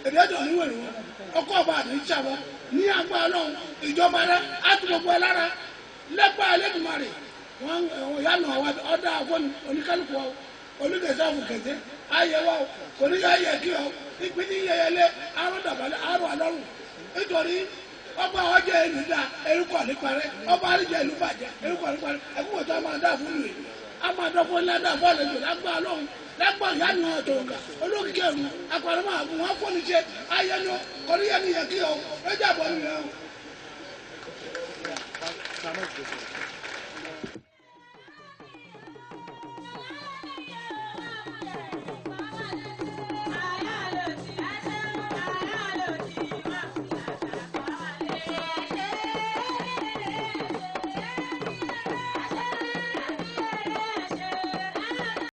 èdè ẹ̀dọ̀ níwèé wọn ọkọ̀ ọba àdéhìṣàwọ̀ ní agbá ọlọ́run ìjọba rẹ àtúgbogbo ẹ lára lẹ́gbà ẹlẹ́dùnmarè wọn yánnà ọ̀dà àwọn oníkálukú wa oníkẹsàfù kẹsẹ ayẹwà kò ní yá yẹ kí ọ ìpínlẹ̀ yẹyẹlé arọ́dàbalẹ̀ arọ́ àlọ́run nítorí ọba ọjọ́ ìlú dá erukọ níparẹ́ ọba àríjẹ ìlú bàjẹ́ erukọ níparẹ́ ẹkúwò tó a máa dá fún mi a máa dọ́ fún ládàá fún àlejò lágbá ọlọ́run lágbá ìyáàna ọ̀tọ̀ọ̀gà olókìkí ẹ̀rù akọ̀rọ̀ máa bù wọ́n fún níṣẹ́ ayẹnu kọ́níyẹnu yẹ kí ọ lọ́jà bọ́ mi rẹ̀ o.